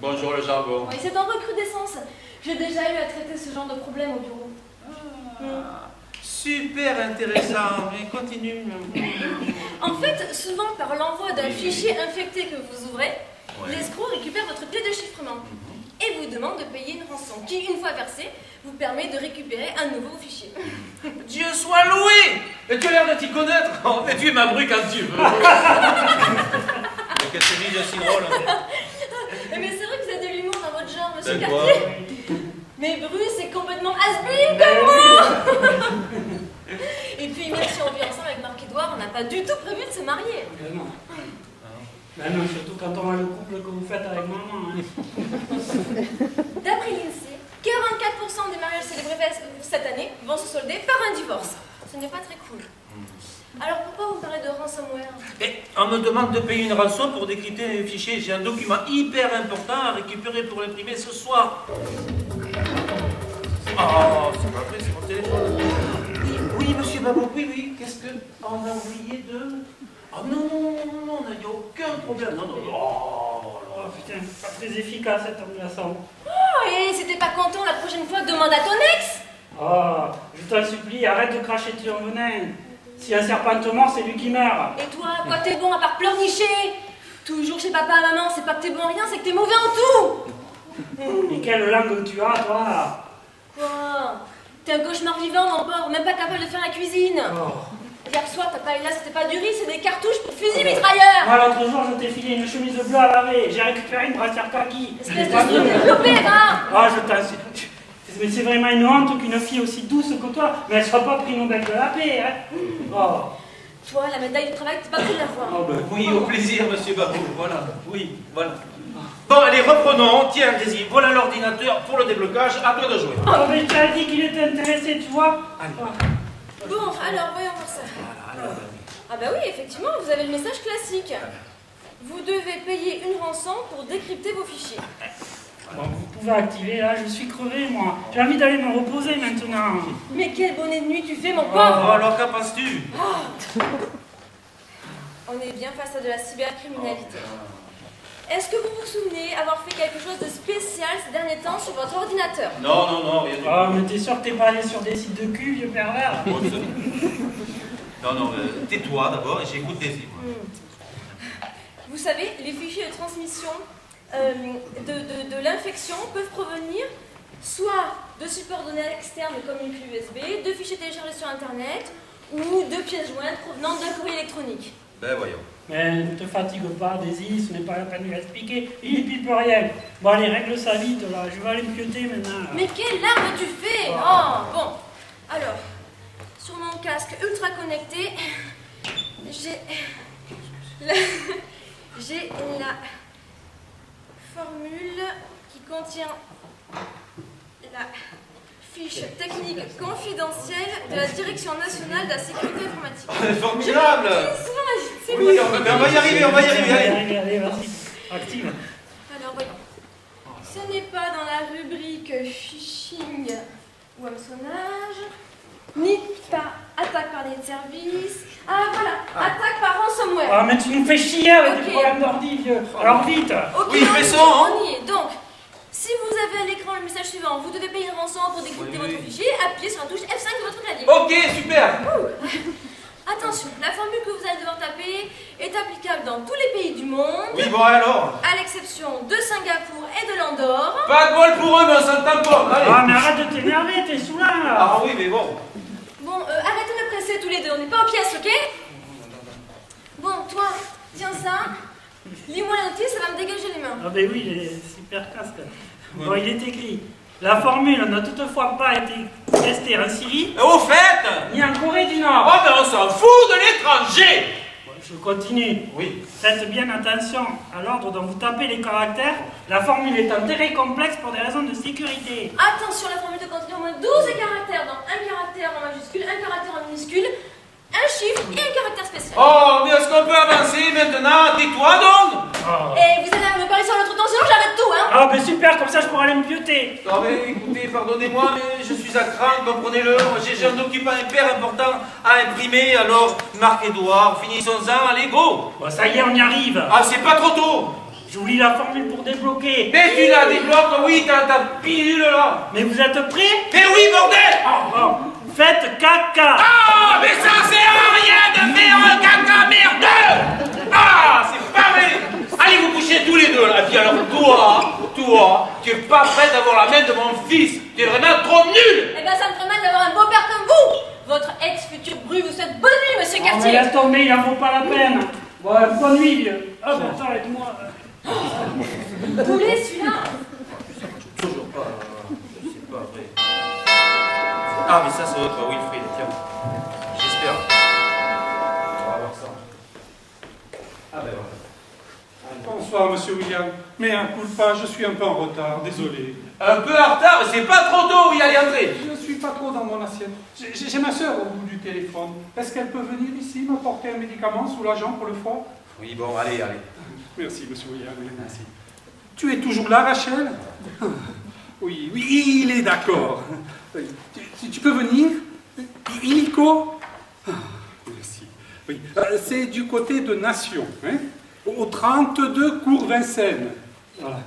Bonjour le jargon. Oui, c'est en recrudescence. J'ai déjà eu à traiter ce genre de problème au bureau. Super intéressant, mais continue. En fait, souvent par l'envoi d'un fichier infecté que vous ouvrez, l'escroc récupère votre clé de chiffrement et vous demande de payer une rançon qui, une fois versée, vous permet de récupérer un nouveau fichier. Dieu soit loué! Et tu as l'air de t'y connaître. Oh, mais tu es ma bru quand tu veux. Qu'est-ce que c'est si drôle? Mais c'est vrai que vous avez de l'humour dans votre genre, monsieur Ben quoi? Cartier. Mais Bru, c'est complètement has-been comme moi. Et puis, même si on vit ensemble avec Marc-Edouard, on n'a pas du tout prévu de se marier. Ben non. Ben non, surtout quand on a le couple que vous faites avec maman. Hein. D'après l'INSEE, 44% des mariages célébrés cette année vont se solder par un divorce. Ce n'est pas très cool. Alors pourquoi vous parlez de ransomware? Et on me demande de payer une rançon pour décrypter les fichiers. J'ai un document hyper important à récupérer pour l'imprimer ce soir. Oh, c'est pas vrai, c'est mon téléphone. Oui, monsieur Babou, oui, qu'est-ce qu'on a oublié de... Oh non, il n'y a aucun problème. Non. Oh putain, pas très efficace cette glaçon. Oh, et si t'es pas content la prochaine fois, demande à ton ex. Oh, je t'en supplie, arrête de cracher ton venin. Si un serpent te mord, c'est lui qui meurt. Et toi, quoi t'es bon à part pleurnicher? Toujours chez papa et maman, c'est pas que t'es bon à rien, c'est que t'es mauvais en tout. Mais quelle langue tu as, toi? Quoi? T'es un cauchemar vivant, mon pauvre, même pas capable de faire la cuisine. Oh. Hier soir, papa et là, c'était pas du riz, c'est des cartouches pour fusil mitrailleur. Moi, l'autre jour, je t'ai filé une chemise bleue à laver. J'ai récupéré une brassière kaki. Espèce de sous développé, va. Ah, je t'insulte. Mais c'est vraiment une honte qu'une fille aussi douce que toi, mais elle soit pas prix Nobel de la paix, hein. Oh. Toi, la médaille du travail, t'es pas prêt de la voir. Oh ben. Oui, au plaisir, monsieur Babou, voilà. Oui, voilà. Bon, allez, reprenons. Tiens, Daisy, voilà l'ordinateur pour le déblocage. À toi de jouer. Oh, mais je t'ai dit qu'il était intéressé, tu vois. Allez. Bon, alors, voyons voir ça. Ah bah oui, effectivement, vous avez le message classique. Vous devez payer une rançon pour décrypter vos fichiers. Bon, vous pouvez activer, là, je suis crevé, moi. J'ai envie d'aller me reposer maintenant. Mais quel bonnet de nuit tu fais, mon Oh, pauvre. alors qu'en penses-tu? On est bien face à de la cybercriminalité. Est-ce que vous vous souvenez avoir fait quelque chose de spécial ces derniers temps sur votre ordinateur? Non, rien du tout. Oh, mais t'es sûr que t'es pas allé sur des sites de cul, vieux pervers? Non, tais-toi d'abord et j'écoute Daisy. Vous savez, les fichiers de transmission de l'infection peuvent provenir soit de supports données externes comme une clé USB, de fichiers téléchargés sur Internet ou de pièces jointes provenant d'un courrier électronique. Ben voyons. Mais ne te fatigue pas, Daisy, ce n'est pas la peine de lui expliquer. Il pipe rien. Bon, allez, règle sa vite, là. Je vais aller me pioter maintenant. Là. Mais quelle larme tu fais? Oh, bon. Alors, sur mon casque ultra connecté, j'ai la formule qui contient la fiche technique confidentielle de la Direction nationale de la sécurité informatique. Formidable! C'est Oui, on va y arriver, allez. Allez, vas-y. Active. Alors, voyons. Ce n'est pas dans la rubrique phishing ou hameçonnage, ni par attaque par des services. Ah voilà, attaque par ransomware. Ah, mais tu nous fais chier avec Ok. des problèmes d'ordi, vieux. Alors vite. Ok, Oui, on fais y ça, est, hein. on y est. Donc, si vous avez à l'écran le message suivant, vous devez payer une rançon pour décrypter Oui, oui. votre fichier, appuyez sur la touche F5 de votre clavier. Ok, super. Attention, la formule que vous allez devoir taper est applicable dans tous les pays du monde, Oui, bon alors. à l'exception de Singapour et de l'Andorre. Pas de bol pour eux, mais on s'entend pas. Allez. Ah, mais arrête de t'énerver, t'es saoulant là. Ah oui, mais bon. Bon, arrêtez de presser tous les deux, on n'est pas aux pièces, ok? Bon, toi, tiens ça. Lis-moi la notice, ça va me dégager les mains. Ah, ben oui, il est super casque. Bon, il est écrit. La formule n'a toutefois pas été testée en Syrie, Et au fait, ni en Corée du Nord. oh, ben on s'en fout de l'étranger. Bon, je continue. Oui. Faites bien attention à l'ordre dont vous tapez les caractères. La formule est un très complexe pour des raisons de sécurité. Attention, la formule de contient au moins 12 caractères, dans un caractère en majuscule, un caractère en minuscule, un chiffre et un caractère spécial. Oh, mais est-ce qu'on peut avancer maintenant? Tais-toi donc. Oh. Et vous allez me parler sur l'autre temps, sinon j'arrête tout, hein? Ah, ben super, comme ça je pourrais aller me pioter. Non mais écoutez, pardonnez-moi, mais je suis à cran, comprenez-le. J'ai un document hyper important à imprimer, alors Marc-Edouard, finissons-en, allez, go. Bon, ça y est, on y arrive. Ah, c'est pas trop tôt. Je vous lis la formule pour débloquer. Mais tu la débloques, oui, t'as ta pilule là. Mais vous êtes prêts? Mais oui, bordel. Bon, faites caca. Ah, mais ça sert à rien de faire un caca merdeux. Ah, c'est pas vrai. Allez vous coucher tous les deux là. Et puis alors toi, tu es pas prêt d'avoir la main de mon fils. Tu es vraiment trop nul. Eh ben ça me ferait mal d'avoir un beau-père comme vous! Votre ex-futur bru vous souhaite bonne nuit, monsieur Oh, mais Cartier! laisse tomber, il en vaut pas la peine. Bon, bonne nuit, vieux. Ah, bon, attends, aide-moi. Poulet, celui-là! Toujours pas. C'est pas vrai. Ah, mais ça, c'est votre Wilfried, tiens. J'espère. On va voir ça. Ah, ben voilà. Bonsoir, monsieur William. Mais un coup de pas, je suis un peu en retard, désolé. Un peu en retard, mais c'est pas trop tôt, y aller entrer. Je ne suis pas trop dans mon assiette. J'ai ma sœur au bout du téléphone. Est-ce qu'elle peut venir ici m'apporter un médicament soulageant pour le froid? Oui, bon, allez. Merci, monsieur William. Merci. Tu es toujours là, Rachel? Oui, il est d'accord. Tu peux venir? Illico? Merci. Oui, c'est du côté de Nation, hein? Au 32 cours Vincennes. Voilà.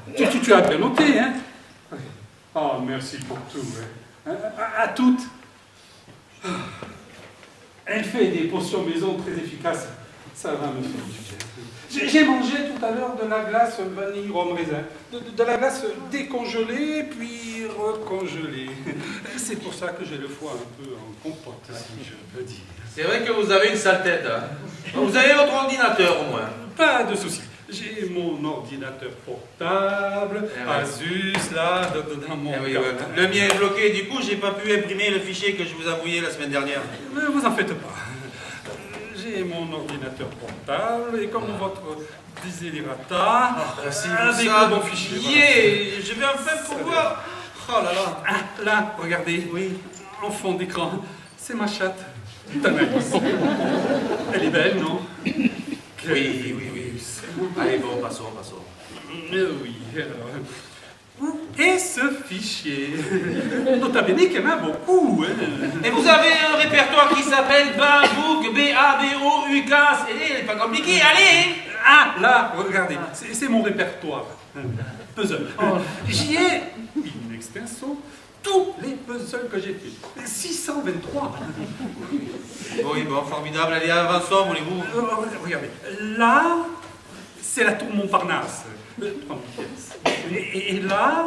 Tu as bien noté, hein? Oh, merci pour tout. Hein? À toutes. Elle fait des potions maison très efficaces. Ça va me faire du bien. J'ai mangé tout à l'heure de la glace vanille rhum raisin. De la glace décongelée, puis recongelée. C'est pour ça que j'ai le foie un peu en compote, si je peux dire. C'est vrai que vous avez une sale tête, hein. Vous avez votre ordinateur, au moins. Pas de souci. J'ai mon ordinateur portable, Asus, là, dans mon Eh oui, cartable. ouais. Le mien est bloqué, du coup, j'ai pas pu imprimer le fichier que je vous ai envoyé la semaine dernière. Ne vous en faites pas. J'ai mon ordinateur portable, et comme votre desiderata, Merci, avec ça, le bon fichier. voilà. Yeah, je vais enfin pouvoir... Oh là là. Ah, là, regardez, oui, en fond d'écran, c'est ma chatte, Tanaïs. Elle est belle, non? Oui. Allez, bon, passons. Oui, alors... Où est ce fichier? Nota bene qu'il y en a beaucoup, hein? Et vous avez un répertoire qui s'appelle Babouk, B-A-B-O-U-K. C'est pas compliqué, allez. Ah, là, regardez, c'est mon répertoire. Puzzle. J'y ai une extension, tous les puzzles que j'ai fait. 623. Oui, bon, formidable. Allez, avançons, voulez-vous? Regardez, là, c'est la tour Montparnasse. 30 pièces. Et là,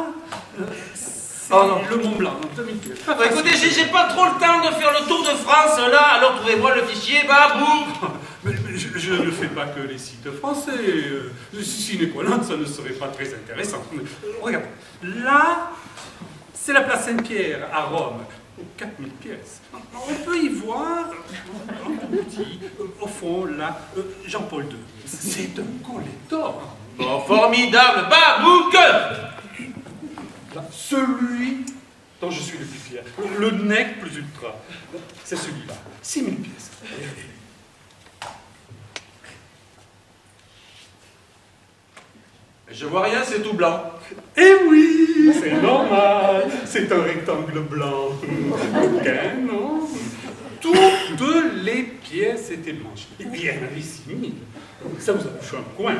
c'est le Mont Blanc, 2000 pièces. Bah, écoutez, j'ai pas trop le temps de faire le tour de France, là. Alors, trouvez-moi le fichier Babouk. Mais je ne fais pas que les sites français. Sine qua non, ça ne serait pas très intéressant. Regarde, là, c'est la place Saint-Pierre à Rome. 4000 pièces. On peut y voir, en tout petit, au fond, là, Jean-Paul II. C'est un collector. Bon, formidable, Babouk. Là, celui dont je suis le plus fier, le nec plus ultra, c'est celui-là. 6000 pièces. Je vois rien, c'est tout blanc. Eh oui, oui, c'est normal. C'est un rectangle blanc. Ok, non. Toutes les pièces étaient blanches. Et puis, il y en avait 6000. Ça vous a touché un coin.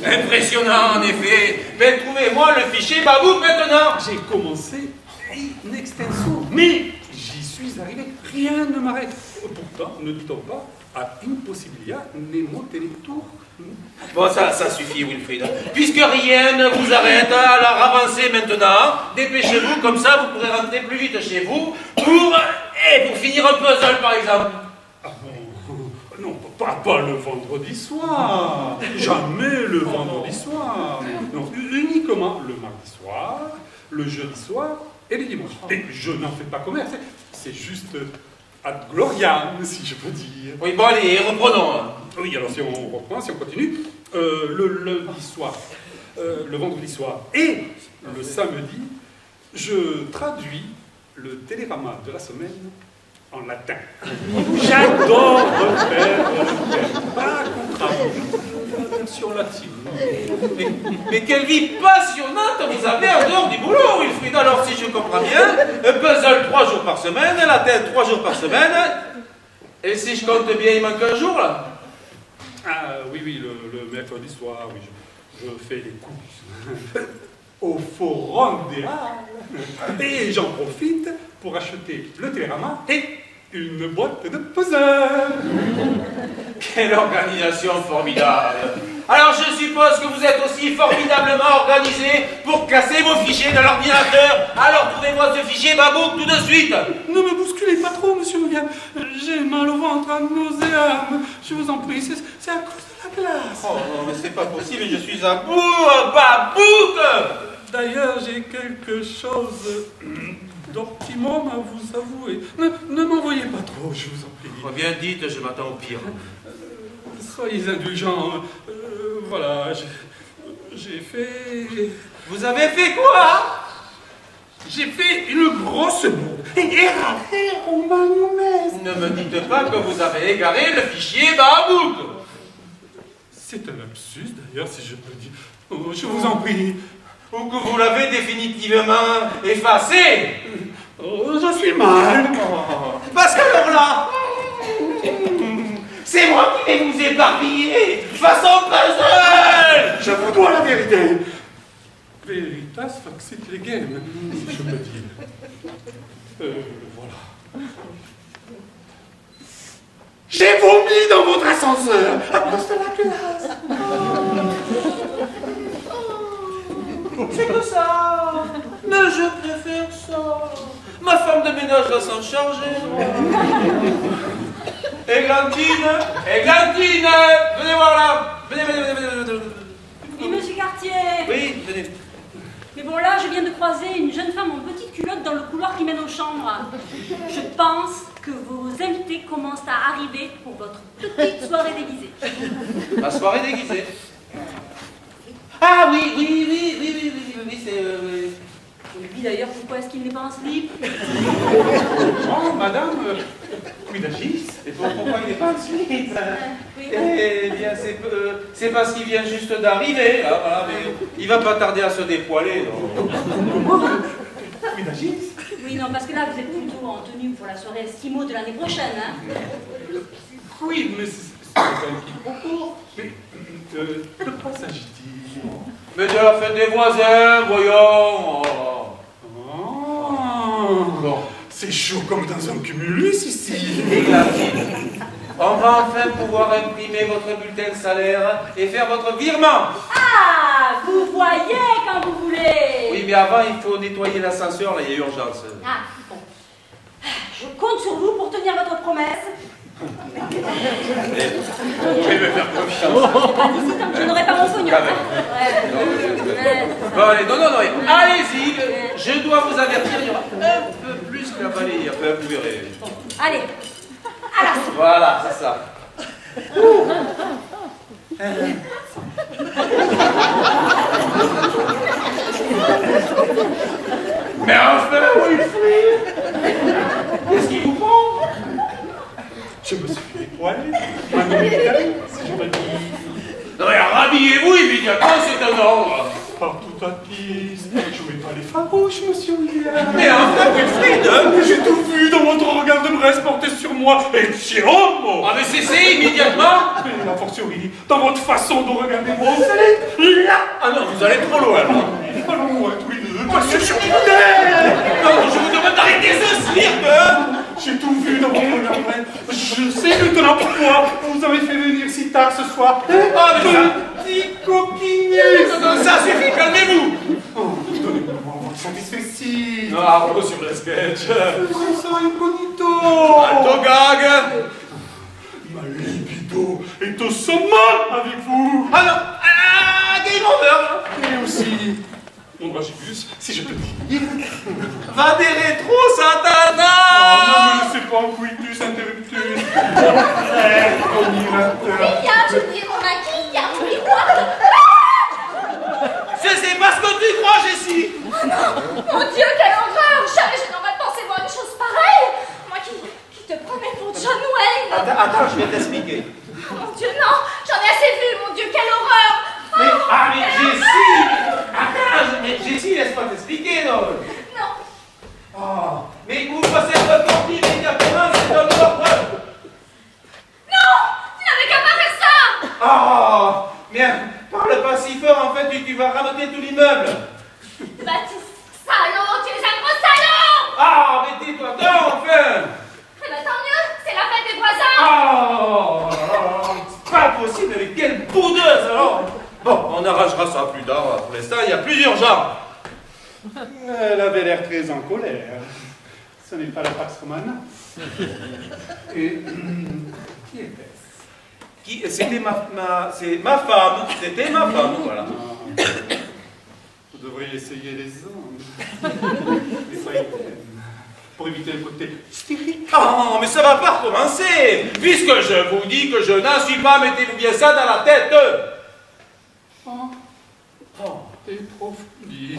Impressionnant, en effet. Mais trouvez-moi le fichier Babouk maintenant. J'ai commencé in extenso, mais j'y suis arrivé. Rien ne m'arrête. Pourtant, ne dit-on pas, à impossibilia nemo telectur. Bon, ça suffit, Wilfried. Puisque rien ne vous arrête, alors avancez maintenant. Dépêchez-vous, comme ça vous pourrez rentrer plus vite chez vous pour finir un puzzle, par exemple. Ah bon? Non, pas le vendredi soir. Jamais le vendredi soir. Non, uniquement le mardi soir, le jeudi soir et le dimanche. Et je n'en fais pas commerce. C'est juste ad gloriam, si je peux dire. Oui, bon, allez, reprenons. Oui, alors si on reprend, si on continue, le lundi soir, le vendredi soir et le samedi, je traduis le télérama de la semaine en latin. J'adore refaire pas contraire, version latine. Mais quelle vie passionnante vous avez en dehors du boulot, Wilfried. Alors, si je comprends bien, puzzle 3 jours par semaine, la tête 3 jours par semaine. Et si je compte bien, il manque un jour, là? Ah oui, le mercredi soir, oui, je fais les courses au Forum des Halles. Et j'en profite pour acheter le télérama et une boîte de puzzles. Quelle organisation formidable. Alors je suppose que vous êtes aussi formidablement organisé pour casser vos fichiers de l'ordinateur. Alors trouvez-moi ce fichier Babouk tout de suite. Ne me bousculez pas trop, monsieur William. J'ai mal au ventre, à nauséam. Je vous en prie, c'est à cause de la glace. Oh non, mais c'est pas possible, je suis à bout, Babouk. D'ailleurs, j'ai quelque chose d'optimum à vous avouer. Ne m'envoyez pas trop, je vous en prie. Oh, bien dites, je m'attends au pire. Soyez indulgents. Voilà, j'ai fait... Vous avez fait quoi? J'ai fait une grosse bourde. Errare humanum. Ne me dites pas que vous avez égaré le fichier Babouk. C'est un lapsus, d'ailleurs, si je peux dire. Oh, je vous en prie. Ou que vous l'avez définitivement effacé. Oh, je suis mal. Oh, parce que alors là, c'est moi qui vais vous éparpiller façon puzzle. Je vous dois la vérité. Veritas faxit legem, si je peux dire. Voilà. J'ai vomi dans votre ascenseur à cause de la glace. C'est que ça. Mais je préfère ça. Ma femme de ménage va s'en charger. Églantine, venez voir là. Venez. Oui, monsieur Cartier. Oui, venez. Mais bon, là, je viens de croiser une jeune femme en petite culotte dans le couloir qui mène aux chambres. Je pense que vos invités commencent à arriver pour votre petite soirée déguisée. Ma soirée déguisée. Ah oui, c'est... Oui, d'ailleurs, pourquoi est-ce qu'il n'est pas en slip? Oh, madame, quid agis? Et pourquoi il n'est pas en slip? Oui. Eh bien, c'est parce qu'il vient juste d'arriver. Hein, voilà, mais il va pas tarder à se dépoiler. Quid agis? Oui, non, parce que là, vous êtes plutôt en tenue pour la soirée Esquimau de l'année prochaine, hein? Oui, mais c'est un quiproquo. Mais de quoi s'agit-il? Mais de la fête des voisins, voyons. Oh, c'est chaud comme dans un cumulus ici. Églantine, on va enfin pouvoir imprimer votre bulletin de salaire et faire votre virement. Ah, vous voyez quand vous voulez. Oui, mais avant, il faut nettoyer l'ascenseur, là, il y a urgence. Ah, bon. Je compte sur vous pour tenir votre promesse. Vous pouvez me faire confiance. Pas d'ici tant que je n'aurai pas mon pognon. Ah ouais. Bon, allez, non, allez-y, je dois vous avertir, il y aura un peu plus que la balayée, enfin, vous verrez. Bon, allez, à la suite. Voilà, c'est ça. Mais enfin, Wilfried, qu'est-ce qui vous prend? Je me suis dépoilé. Mademoiselle, si je me dis. Non mais rhabillez-vous immédiatement, c'est un ordre. Pas tout de tapis. Jouez pas les farouches, monsieur William. Mais enfin, Wilfried! Mais j'ai tout vu dans votre regard de Bresse porté sur moi. Et Chiromo! Ah, mais cessez immédiatement! Mais a fortiori, dans votre façon de regarder moi, vous allez là. Ah non, vous allez trop loin, là. Allons-moi tous les deux. Monsieur Chapitaine! Non, je vous demande d'arrêter ce cirque! J'ai tout vu dans votre regard. Je sais maintenant pourquoi vous avez fait venir si tard ce soir. Ah, mais ça... Petit coquinier! Ça suffit, calmez-vous! Oh, donnez-moi votre satisfecit. Ah, oh, sur le sketch. C'est ça, incognito. Alto gag! Ma libido est au summum avec vous. Ah non! Ah, game over! Et aussi, mon dragibus, si je peux dire. Va des rétro, Satana! Oh, ne me laissez pas en coitus interruptus. Frère, admirateur. William, j'ai oublié mon maquillage, miroir. C'est parce que tu crois, Jessie! Mon Dieu, quelle horreur! Jamais je n'aurais pensé voir une chose pareille! Moi qui te promets pour John Wayne! Attends, je vais t'expliquer. Mon Dieu, non! J'en ai assez vu, mon Dieu, quelle horreur! Mais Jessie! Attends, mais Jessie, laisse-moi t'expliquer, non? Non! Oh, mais vous passez votre temps immédiatement, c'est un ordre! Non! Tu n'avais qu'à pas faire ça! Oh, bien, parle pas si fort, en fait, tu vas raboter tout l'immeuble! Baptiste, salaud! Tu es un gros salaud! Ah, mais tais-toi donc, enfin! Eh ben tant mieux! C'est la fête des voisins! Oh, c'est pas possible, mais quelle boudeuse alors! Bon, on arrangera ça plus tard, pour l'instant, il y a plusieurs genres! Elle avait l'air très en colère. Ce n'est pas la Pax Romana. Et qui était-ce? C'était c'est ma femme, c'était ma femme, voilà. Vous devriez essayer les ondes. Les faïtaines. Pour éviter le côté hystérique. Oh, mais ça va pas recommencer! Puisque je vous dis que je n'en suis pas, mettez-vous bien ça dans la tête! Et profondis.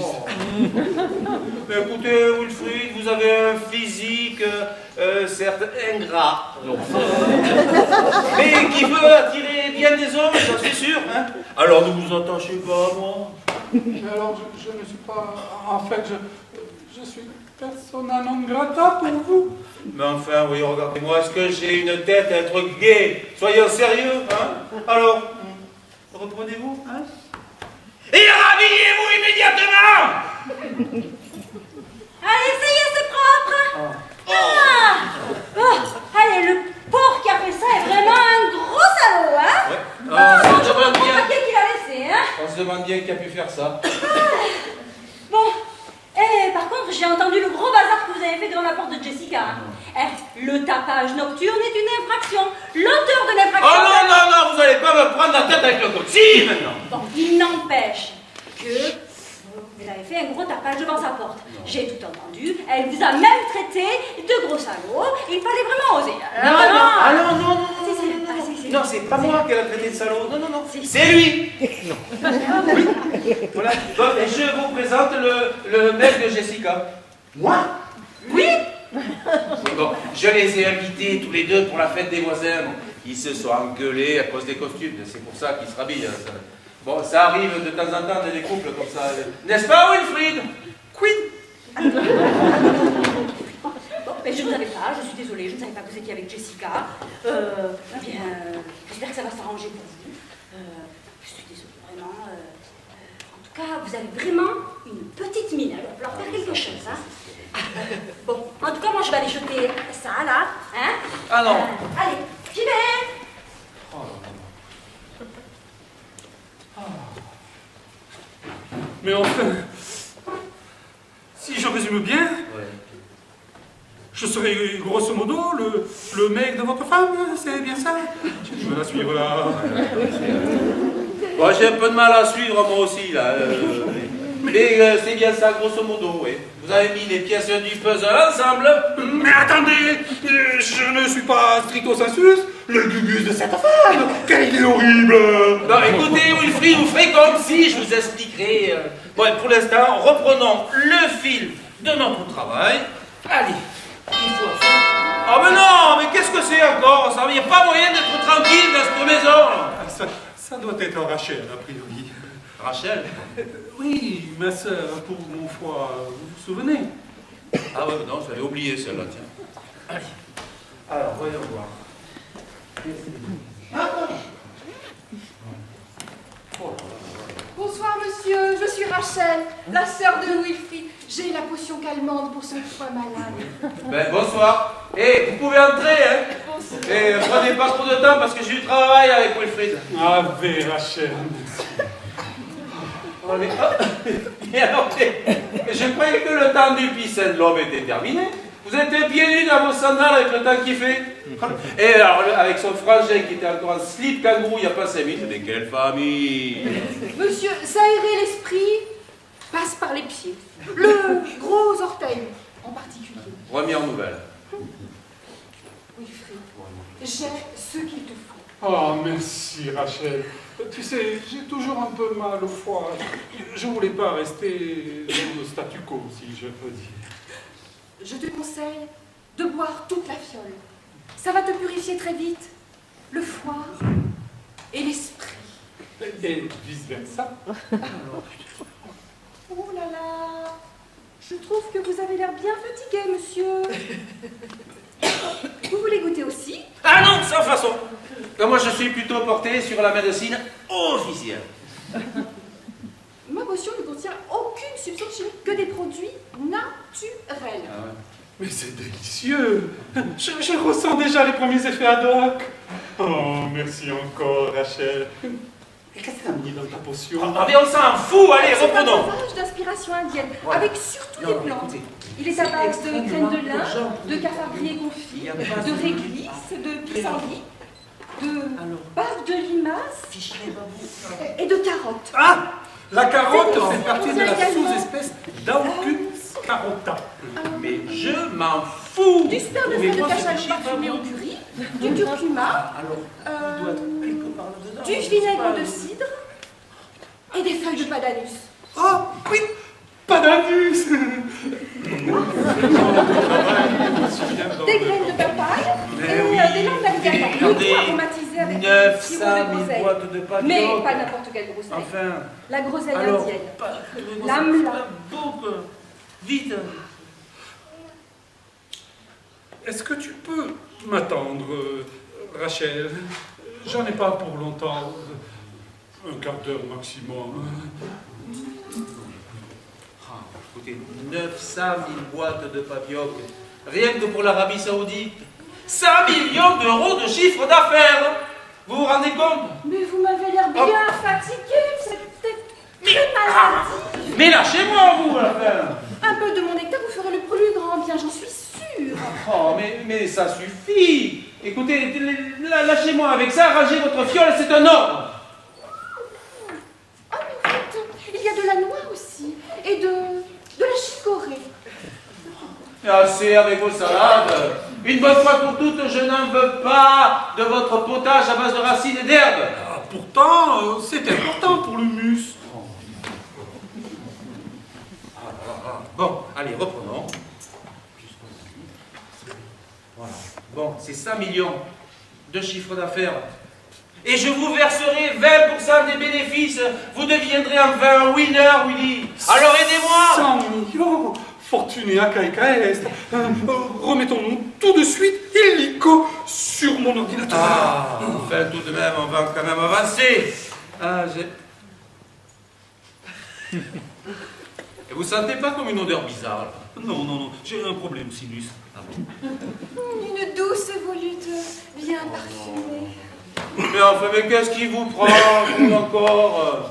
Mais écoutez, Wilfried, vous avez un physique, certes ingrat, mais qui peut attirer bien des hommes, j'en suis sûr. Hein? Alors ne vous attachez pas à moi. Alors, je ne suis pas... En fait, je suis persona non grata pour vous. Mais enfin, oui, regardez-moi, est-ce que j'ai une tête à être gay? Soyons sérieux, hein? Alors, reprenez-vous, hein? Et rhabillez-vous immédiatement! Allez, ça y est, c'est propre. Allez, le porc qui a fait ça est vraiment un gros salaud, hein? Ouais. On On se se demande demande bien. paquet qu'il a laissé, hein? On se demande bien qui a pu faire ça. Bon, par contre, j'ai entendu le gros bazar que vous avez fait devant la porte de Jessica. Le tapage nocturne est une infraction. L'auteur de l'infraction... Oh non, non, non, vous allez pas me prendre la tête avec le code. Si, maintenant. Bon, il n'empêche que vous avez fait un gros tapage devant sa porte. J'ai tout entendu. Elle vous a même traité de gros salaud. Il fallait vraiment oser. Ah non, non, non, Si, si, non, ah, si, si. non, c'est pas moi qu'elle a traité de salaud. Non, non, non, c'est lui. Oui. Voilà. Bon, et je vous présente le mec de Jessica. Moi? Oui. Bon, je les ai invités tous les deux pour la fête des voisins. Ils se sont engueulés à cause des costumes. C'est pour ça qu'ils se rhabillent. Ça. Bon, ça arrive de temps en temps dans des couples comme ça. N'est-ce pas, Wilfried? Oui. Bon, mais je ne savais pas, je suis désolée, je ne savais pas que vous étiez avec Jessica. J'espère que ça va s'arranger pour vous. Je suis désolée, vraiment. En tout cas, vous avez vraiment une petite mine. Il va falloir faire quelque chose, hein. Bon, en tout cas, moi, je vais aller jeter ça, là, hein. Ah non. Allez, j'y vais. Mais enfin, si je résume bien, je serai grosso modo le mec de votre femme, c'est bien ça? Tu me la suivre là. Bon, j'ai un peu de mal à suivre moi aussi là. Mais c'est bien ça, grosso modo, oui. Vous avez mis les pièces du puzzle ensemble. Mais attendez, je ne suis pas stricto sensus le gugus de cette femme. Quelle idée horrible! Non, écoutez, Wilfried, vous ferez comme si je vous expliquerai. Bon, pour l'instant, reprenons le fil de notre travail. Allez, il faut... Oh mais non, mais qu'est-ce que c'est encore ça? Il n'y a pas moyen d'être tranquille dans cette maison. Ça doit être Rachel, a priori. Rachel? Oui, ma sœur, pour mon foie, vous vous souvenez? Ah ouais, non, j'avais oublié celle-là, tiens. Allez. Alors, voyons voir. Bonsoir, monsieur. Je suis Rachel, la sœur de Wilfried. J'ai la potion calmante pour son foie malade. Ben, bonsoir. Eh, vous pouvez entrer, hein? Et prenez pas trop de temps parce que j'ai du travail avec Wilfried. Ave Rachel. Allez, hop. Et alors, je croyais que le temps du piscine de l'homme était terminé. Vous êtes pieds nus dans vos sandales avec le temps qu'il fait. Et alors, avec son frangin qui était encore en slip kangourou il n'y a pas 5 minutes, mais quelle famille! Monsieur, s'aérer l'esprit passe par les pieds. Le gros orteil, en particulier. Première nouvelle. Wilfried, j'ai ce qu'il te faut. Oh, merci Rachel. Tu sais, j'ai toujours un peu mal au foie. Je voulais pas rester dans le statu quo, si je peux dire. Je te conseille de boire toute la fiole. Ça va te purifier très vite. Le foie et l'esprit. Et vice-versa. Oh là là, je trouve que vous avez l'air bien fatigué, monsieur. Vous voulez goûter aussi? Ah non, sans façon! Moi, je suis plutôt porté sur la médecine officielle. Ma potion ne contient aucune substance chimique, que des produits naturels. Ah ouais. Mais c'est délicieux. Je ressens déjà les premiers effets ad hoc. Oh, merci encore Rachel. Et qu'est-ce que t'as mis dans ta potion? Ah mais on s'en fout, allez, C'est un reprenons! breuvage d'inspiration indienne, Voilà. avec surtout des Non, plantes. écoutez, Il est à base de extrêmement graines de lin, urgent. de cafardier confit, Il y a pas de de- réglisse, de pissenlit, de bave de limace et de carottes. Ah! La carotte C'est fait partie de la également- sous-espèce d'Aucus carota. Mais je m'en fous! Du sperme de Mais feuilles de moi, je cachalot suis parfumé pas au bon. curry, du curcuma, Alors, il doit être quelque part là-dedans. du je sais vinaigre pas. de cidre et des feuilles de padanus. Oh, oui! Pas d'anus! Des graines de papaye Mais et oui, des lampes d'alligator. Le regardez, tout aromatisé avec du 900 sirop 000 de groseille. boîtes de papillotes. Mais pas n'importe quelle groseille. Enfin, La groseille alors, indienne. pas L'âme-là. beaucoup. Vite! Est-ce que tu peux m'attendre, Rachel? J'en ai pas pour longtemps. Un quart d'heure maximum. Ah, écoutez, 900 000 boîtes de papillotes, rien que pour l'Arabie Saoudite. 100 millions d'euros de chiffre d'affaires! Vous vous rendez compte? Mais vous m'avez l'air bien fatigué, c'était très maladif. Mais lâchez-moi, vous, à la fin! Un peu de mon nectar vous ferait le plus grand bien, j'en suis sûre. Oh, mais ça suffit! Écoutez, lâchez-moi avec ça, rangez votre fiole, c'est un ordre! Oh, mais écoute, il y a de la noix aussi, et de la chicorée. Assez avec vos salades! Une bonne fois pour toutes, je n'en veux pas de votre potage à base de racines et d'herbes! Ah, pourtant, c'est important pour le mus. Bon, allez, reprenons. Voilà. Bon, c'est 100 millions de chiffre d'affaires. Et je vous verserai 20% des bénéfices. Vous deviendrez enfin un winner, Willy. Alors aidez-moi! 100 millions! Fortuné caeca est. Remettons-nous tout de suite illico sur mon ordinateur. Ah, enfin, tout de même, on va quand même avancer. Ah, Et vous sentez pas comme une odeur bizarre, là? Non, j'ai un problème, sinus. Ah bon? Une douce volute bien parfumée. Mais enfin, mais qu'est-ce qui vous prend, vous encore?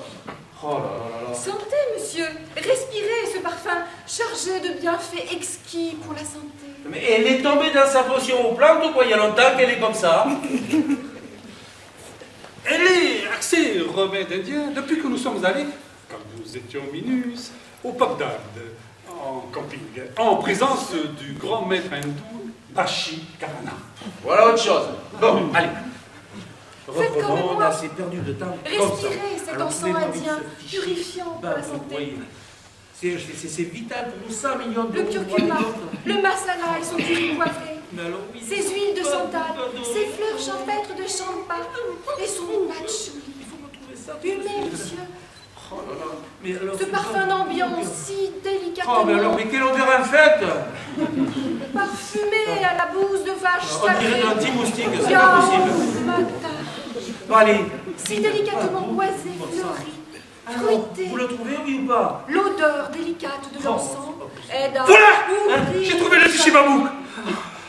Oh là là là là. Santé, monsieur. Respirez ce parfum chargé de bienfaits exquis pour la santé. Mais elle est tombée dans sa potion aux plantes ou quoi? Il y a longtemps qu'elle est comme ça. Elle est axée remède indien depuis que nous sommes allés, quand nous étions minus, au Bagdad, en camping, en présence du grand maître hindou Bashi Karana. Voilà autre chose. Bon, allez. Faites comme Reprenons, on moi. a assez perdu de temps. Comme ça. Respirez cet Alors, encens vous avez indien, envie de se ficher. purifiant pour Bah, la vous santé. voyez, c'est vital pour nous, 100 millions Le d'euros. curcuma, le masala et son curry poivré, Mais alors, oui, ses huiles de santal, pardon. ses fleurs champêtres de champa et son patchouli. Il faut me trouver ça. Buvez, monsieur. Oh là là. Mais alors, Ce parfum d'ambiance si délicatement oh, mais alors, mais quelle odeur infecte! parfumé à la bouse de vache On dirait sacrée. un petit moustique, c'est pas possible. Bon, allez. Si délicatement boisé, fleuri, Alors, fruité. vous le trouvez, oui ou pas? L'odeur délicate de l'encens aide à Voilà ouvrir J'ai trouvé le fichier Babouk.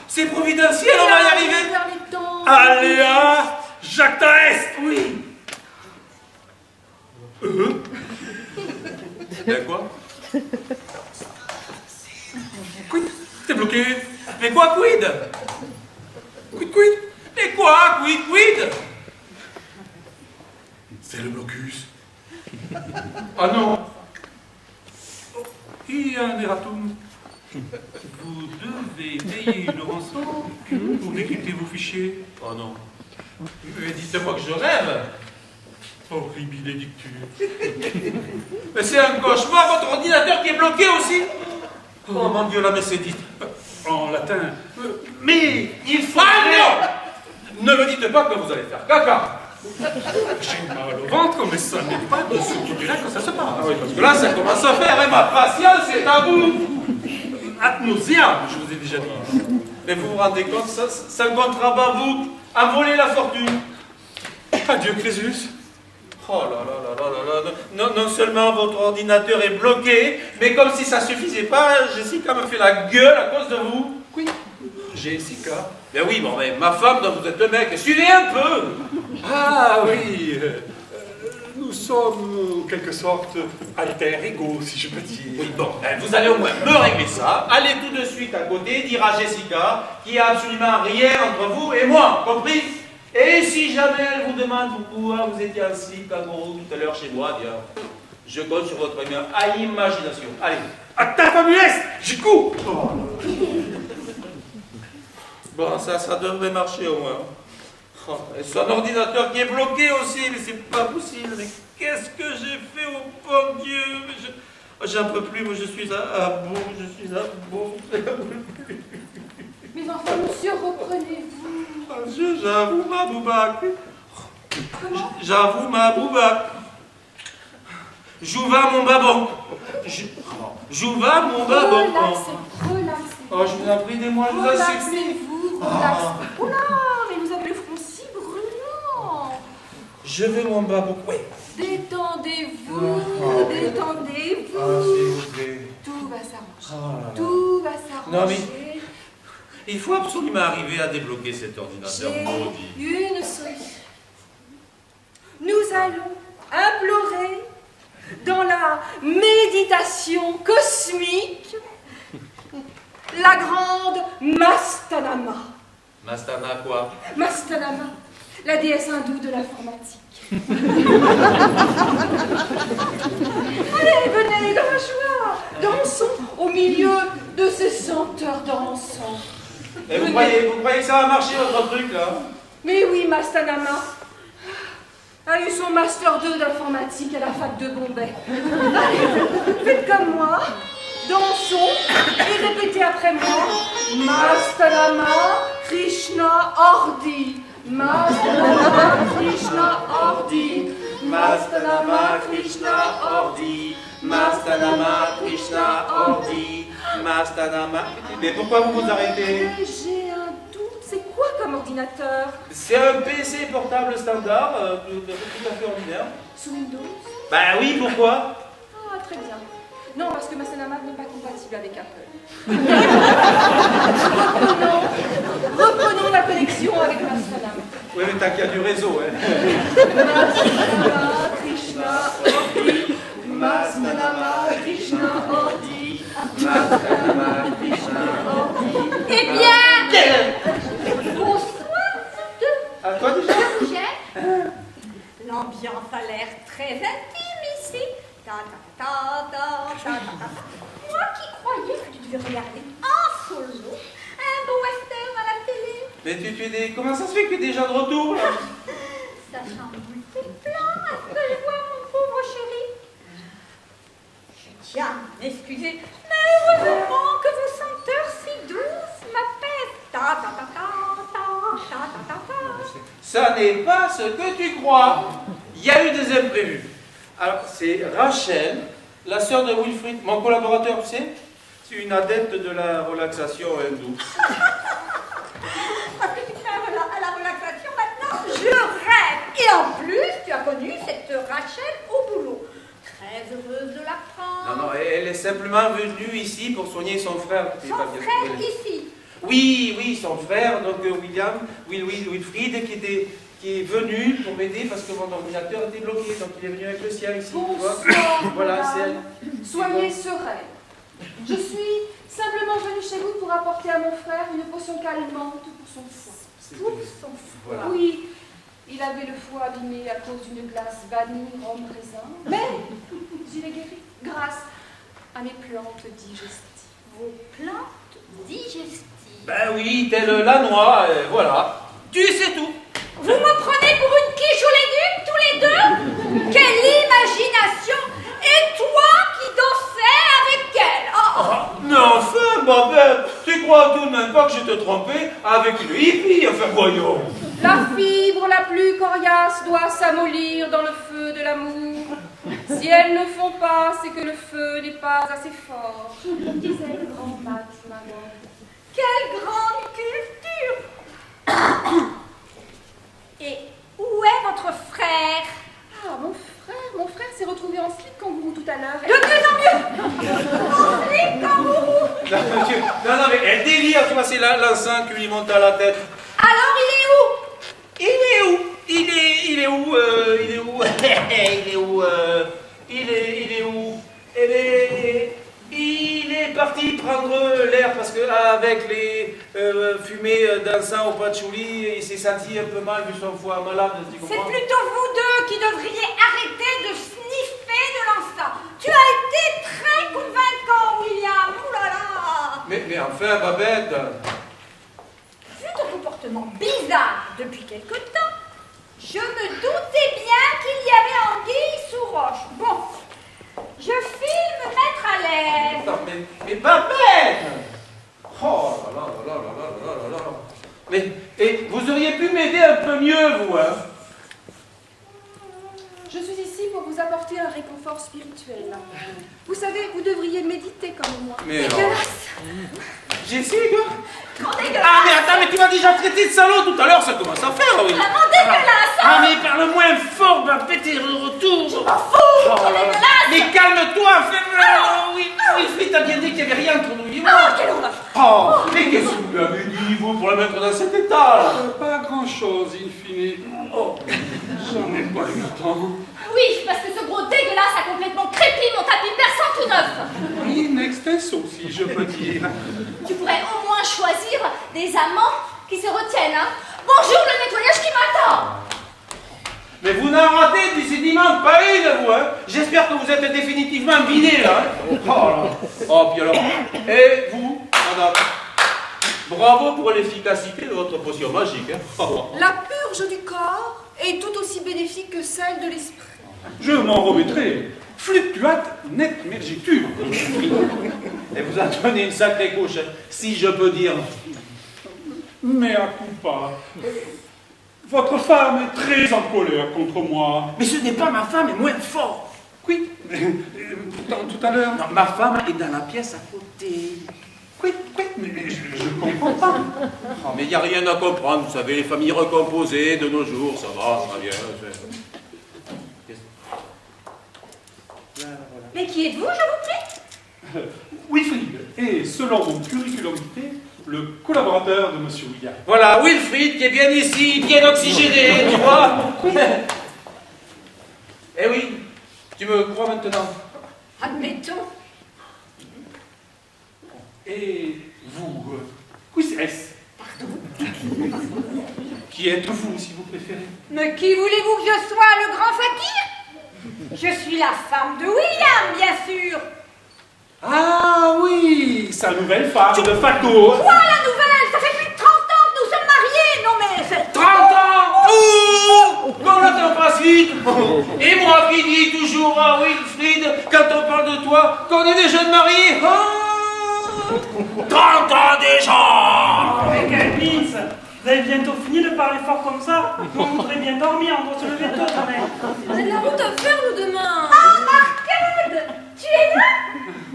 C'est providentiel, on va y arriver. vers les temps. Aléa Jacta Est. Oui. Ben quoi? Quid, t'es bloqué. Mais quoi, quid? Quid. Mais quoi, quid? C'est le blocus. Ah non. Il y a un erratum. Vous devez veiller le rançon pour décrypter vos fichiers. Oh non. Mais dites-moi que je rêve. Horrible édicture. Mais c'est un cauchemar, votre ordinateur qui est bloqué aussi. Oh mon Dieu, là, mais c'est dit. En latin. Mais il faut... Ah non! Ne me dites pas que vous allez faire caca. J'ai mal au ventre, mais ça n'est pas de ce côté-là que ça se passe. Ah oui, parce que là, ça commence à faire, et ma patience est à bout. Ad nauseam, je vous ai déjà dit. Mais vous vous rendez compte, ça ne comptera pas vous à voler la fortune. Adieu, Clésus. Oh là là là là là là. Non seulement votre ordinateur est bloqué, mais comme si ça suffisait pas, Jessica me fait la gueule à cause de vous. Oui, Jessica. Ben oui, bon, mais ma femme, donc vous êtes le mec, suivez un peu. Ah oui, nous sommes en quelque sorte alter ego, si je peux dire. Oui, bon, ben, vous allez au moins me régler ça. Allez tout de suite à côté, dire à Jessica qu'il n'y a absolument rien entre vous et moi, compris? Et si jamais elle vous demande pourquoi vous étiez en slip kangourou tout à l'heure chez moi, bien, je compte sur votre imagination. Allez. À ta famuesse, j'y cours. Bon, ça devrait marcher au moins. Oh, et son ordinateur qui est bloqué aussi, mais c'est pas possible. Mais qu'est-ce que j'ai fait au bon Dieu? J'en peux plus, moi je suis à bout, je suis à bout. Mais enfin, monsieur, reprenez-vous. J'avoue ma boubac. Comment? J'avoue ma boubac. J'ouvre mon babon. J'ouvre mon babon. Relaxez. Oh, je vous en prie, des mois, je vous en supplie. Relaxez-vous, relaxez. Oh là, mais vous avez le front si brûlant. Je veux mon babon. Oui. Détendez-vous, détendez-vous. Ah, s'il vous plaît. Tout va s'arranger. Oh là là. Tout va s'arranger. Non, mais il faut absolument arriver à débloquer cet ordinateur maudit. J'ai une solution. Nous allons implorer dans la méditation cosmique la grande Mastanama. Mastana quoi? Mastanama, la déesse hindoue de l'informatique. Allez, venez, dans la joie, dansons au milieu de ces senteurs d'encens. Et vous croyez que ça va marcher votre truc là? Mais oui, Mastanama a eu son Master 2 d'informatique à la fac de Bombay. Allez, faites comme moi, dansons et répétez après moi. Mastanama Krishna Ordi. Mastanama Krishna Ordi. Mastanama Krishna Ordi. Mastanama Krishna Ordi. Mastanama. Mais pourquoi vous vous arrêtez? J'ai un doute. C'est quoi comme ordinateur? C'est un PC portable standard, tout à fait ordinaire. Sous Windows? Ben oui, pourquoi? Ah, très bien. Non, parce que Mastanama n'est pas compatible avec Apple. Reprenons la connexion avec Mastanama. Oui, mais t'as qu'il y a du réseau, hein. Mastanama Krishna Ordi. Mastanama Krishna Ordi. Mastanama Krishna Ordi. Eh bien, Bonsoir, vous deux. À toi déjà? L'ambiance a l'air très intime ici. Ta ta ta ta ta ta ta. Moi qui croyais que tu devais regarder en solo un beau western à la télé. Mais tu es des... Comment ça se fait que tu es déjà de retour là? Ça chamboule tes plans. Est-ce que je vois mon pauvre chéri? Je tiens à m'excuser, mais heureusement que vos senteurs si douces m'apaisent. Ta ta ta ta ta ta ta ta ta. Ça n'est pas ce que tu crois. Il y a eu des imprévus. Alors, c'est Rachel, la sœur de Wilfried, mon collaborateur, tu sais. C'est une adepte de la relaxation hindoue. Parce que tu fais à la relaxation maintenant, je rêve. Et en plus, tu as connu cette Rachel au boulot. Très heureuse de l'apprendre. Non, elle est simplement venue ici pour soigner son frère. Son frère ici. Oui, son frère, donc Wilfried, qui est venu pour m'aider parce que mon ordinateur était bloqué, donc il est venu avec le sien ici. Bonsoir, tu vois. Voilà, madame. c'est elle. Soyez sereine. Je suis simplement venue chez vous pour apporter à mon frère une potion calmante pour son foie. Pour son foie. Voilà. Oui, il avait le foie abîmé à cause d'une glace vanille, rhum, raisin. Mais il est guéri grâce à mes plantes digestives. Vos plantes digestives. Ben oui, telle la noix, voilà. Tu sais tout. Vous me prenez pour une quiche aux légumes, tous les deux? Quelle imagination! Et toi qui dansais avec elle? Mais enfin, Babette, tu crois tout de même pas que je te trompais avec une hippie? Enfin, voyons. La fibre la plus coriace doit s'amollir dans le feu de l'amour. Si elles ne font pas, c'est que le feu n'est pas assez fort, disait le grand Max Manon. Quelle grande culture! Et où est votre frère? Ah, mon frère s'est retrouvé en slip kangourou tout à l'heure. De mieux en mieux! En slip kangourou! Non, mais elle délire, tu vois, c'est l'enceinte qui lui monte à la tête. Alors il est où? Il est où? Il est où? Il est parti prendre l'air parce qu'avec les fumées d'encens au patchouli, il s'est senti un peu mal vu son foie malade. Tu C'est comprends? plutôt vous deux qui devriez arrêter de sniffer de l'encens. Tu as été très convaincant, William. Ouh là là! Mais enfin, Babette. Vu ton comportement bizarre depuis quelque temps, je me doutais bien qu'il y avait anguille sous roche. Bon, je file me mettre à l'aise. Non, mais Babette! Oh là là. Mais vous auriez pu m'aider un peu mieux, vous, hein? Je suis ici pour vous apporter un réconfort spirituel. Vous savez, vous devriez méditer comme moi. Mais Dégueulasse. Jessica? Trop dégueulasse. Ah, mais attends, mais tu m'as déjà traité de salaud tout à l'heure, ça commence à faire, oui. Vraiment dégueulasse. Ah, mais parle moins fort, Babette, et retour. Je m'en fous. Trop dégueulasse. Mais calme-toi, fais-le. Oui, t'as bien dit qu'il n'y avait rien entre nous et moi. Ah, quelle horreur. Oh, mais qu'est-ce que vous lui avez dit, vous, pour la mettre dans cet état, là? Pas grand-chose, in fine. Oh, J'en ai pas eu le temps. Oui, parce que ce gros dégueulasse a complètement crépi mon tapis persan tout neuf. In extenso, si je peux dire. Tu pourrais au moins choisir des amants qui se retiennent, hein. Bonjour le nettoyage qui m'attend. mais vous n'en ratez décidément pas une, vous, hein? J'espère que vous êtes définitivement vidé, là, hein? Oh là. Oh, puis alors, et vous, madame, bravo pour l'efficacité de votre potion magique, hein? Oh. La purge du corps est tout aussi bénéfique que celle de l'esprit. Je m'en remettrai. Fluctuate net mergitur. Et vous a donné une sacrée couche, hein, si je peux dire. Mais à coup pas. Votre femme est très en colère contre moi. Mais ce n'est pas ma femme, et moins fort. Oui, pourtant tout à l'heure. Non, ma femme est dans la pièce à côté. Oui, mais je comprends pas. Oh, mais il n'y a rien à comprendre, vous savez, les familles recomposées de nos jours, ça va bien. Mais qui êtes-vous, je vous prie? Wilfried est, selon mon curriculum vitae, le collaborateur de M. William. Voilà, Wilfried qui est bien ici, bien oxygéné, tu vois. Eh oui, tu me crois maintenant? Admettons. Et vous, qui est-ce? Pardon? Qui êtes-vous, si vous préférez? Mais qui voulez-vous que je sois, le grand fakir? Je suis la femme de William, bien sûr. Ah oui, sa nouvelle femme de facto. Quoi, la nouvelle? Ça fait plus de 30 ans que nous sommes mariés. Non, mais c'est... 30 ans! Oh! Qu'on n'attend pas vite! Et moi qui dis toujours à Wilfried, quand on parle de toi, qu'on est des jeunes mariés! Oh! 30 ans déjà! Mais quelle pisse! Vous avez bientôt fini de parler fort comme ça. On voudrait bien dormir, on doit se lever tôt quand même. On a de la route à faire, nous, demain. Ah, Marcade, tu es là?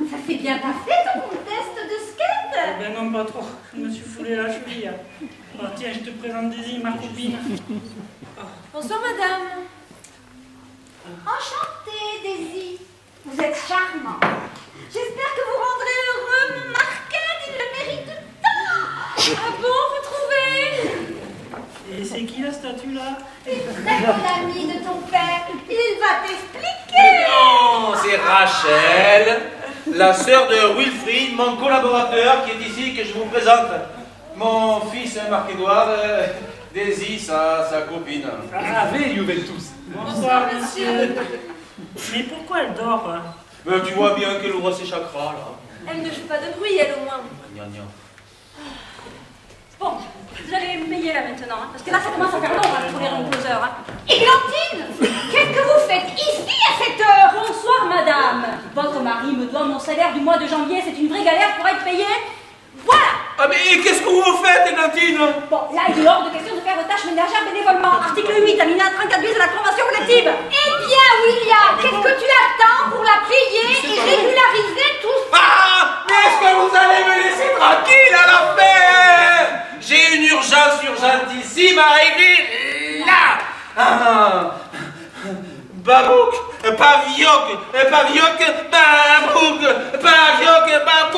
Ça s'est bien passé ton test de skate? Eh ben non, pas trop. Je me suis foulé la cheville. Oh, tiens, je te présente Daisy, ma copine. Bonsoir, madame. Enchantée, Daisy. Vous êtes charmant. J'espère que vous rendrez heureux mon Marcade, il le mérite tant. Ah bon, vous trouvez? Et c'est qui la statue là? Une très bonne amie de ton père. Il va t'expliquer. Non, c'est Rachel, la sœur de Wilfried, mon collaborateur qui est ici, que je vous présente. Mon fils Marc-Édouard, Daisy, sa copine. Ave Juventus. Bonsoir, monsieur. Mais pourquoi elle dort? Ben, tu vois bien qu'elle ouvre ses chakras, là. Elle ne fait pas de bruit, elle, au moins. Gna, gna. Bon, vous allez me payer là maintenant, hein, parce que là ça commence à faire long de trouver un closer. Hein. Églantine, qu'est-ce que vous faites ici à cette heure? Bonsoir madame. Votre mari me doit mon salaire du mois de janvier, c'est une vraie galère pour être payé. Voilà. Ah, mais qu'est-ce que vous faites, Églantine? Bon, là il est hors de question de faire de tâches ménagères bénévolement. Article 8, alinéa 34 bis de la convention collective. Eh bien, William, qu'est-ce que tu attends pour la payer et régulariser tout ça? Ah, mais est-ce que vous allez me laisser tranquille à la fin? J'ai une urgence urgentissime à régler là. Ah. Babouk, pavioc, babouk, pavioc, babouk,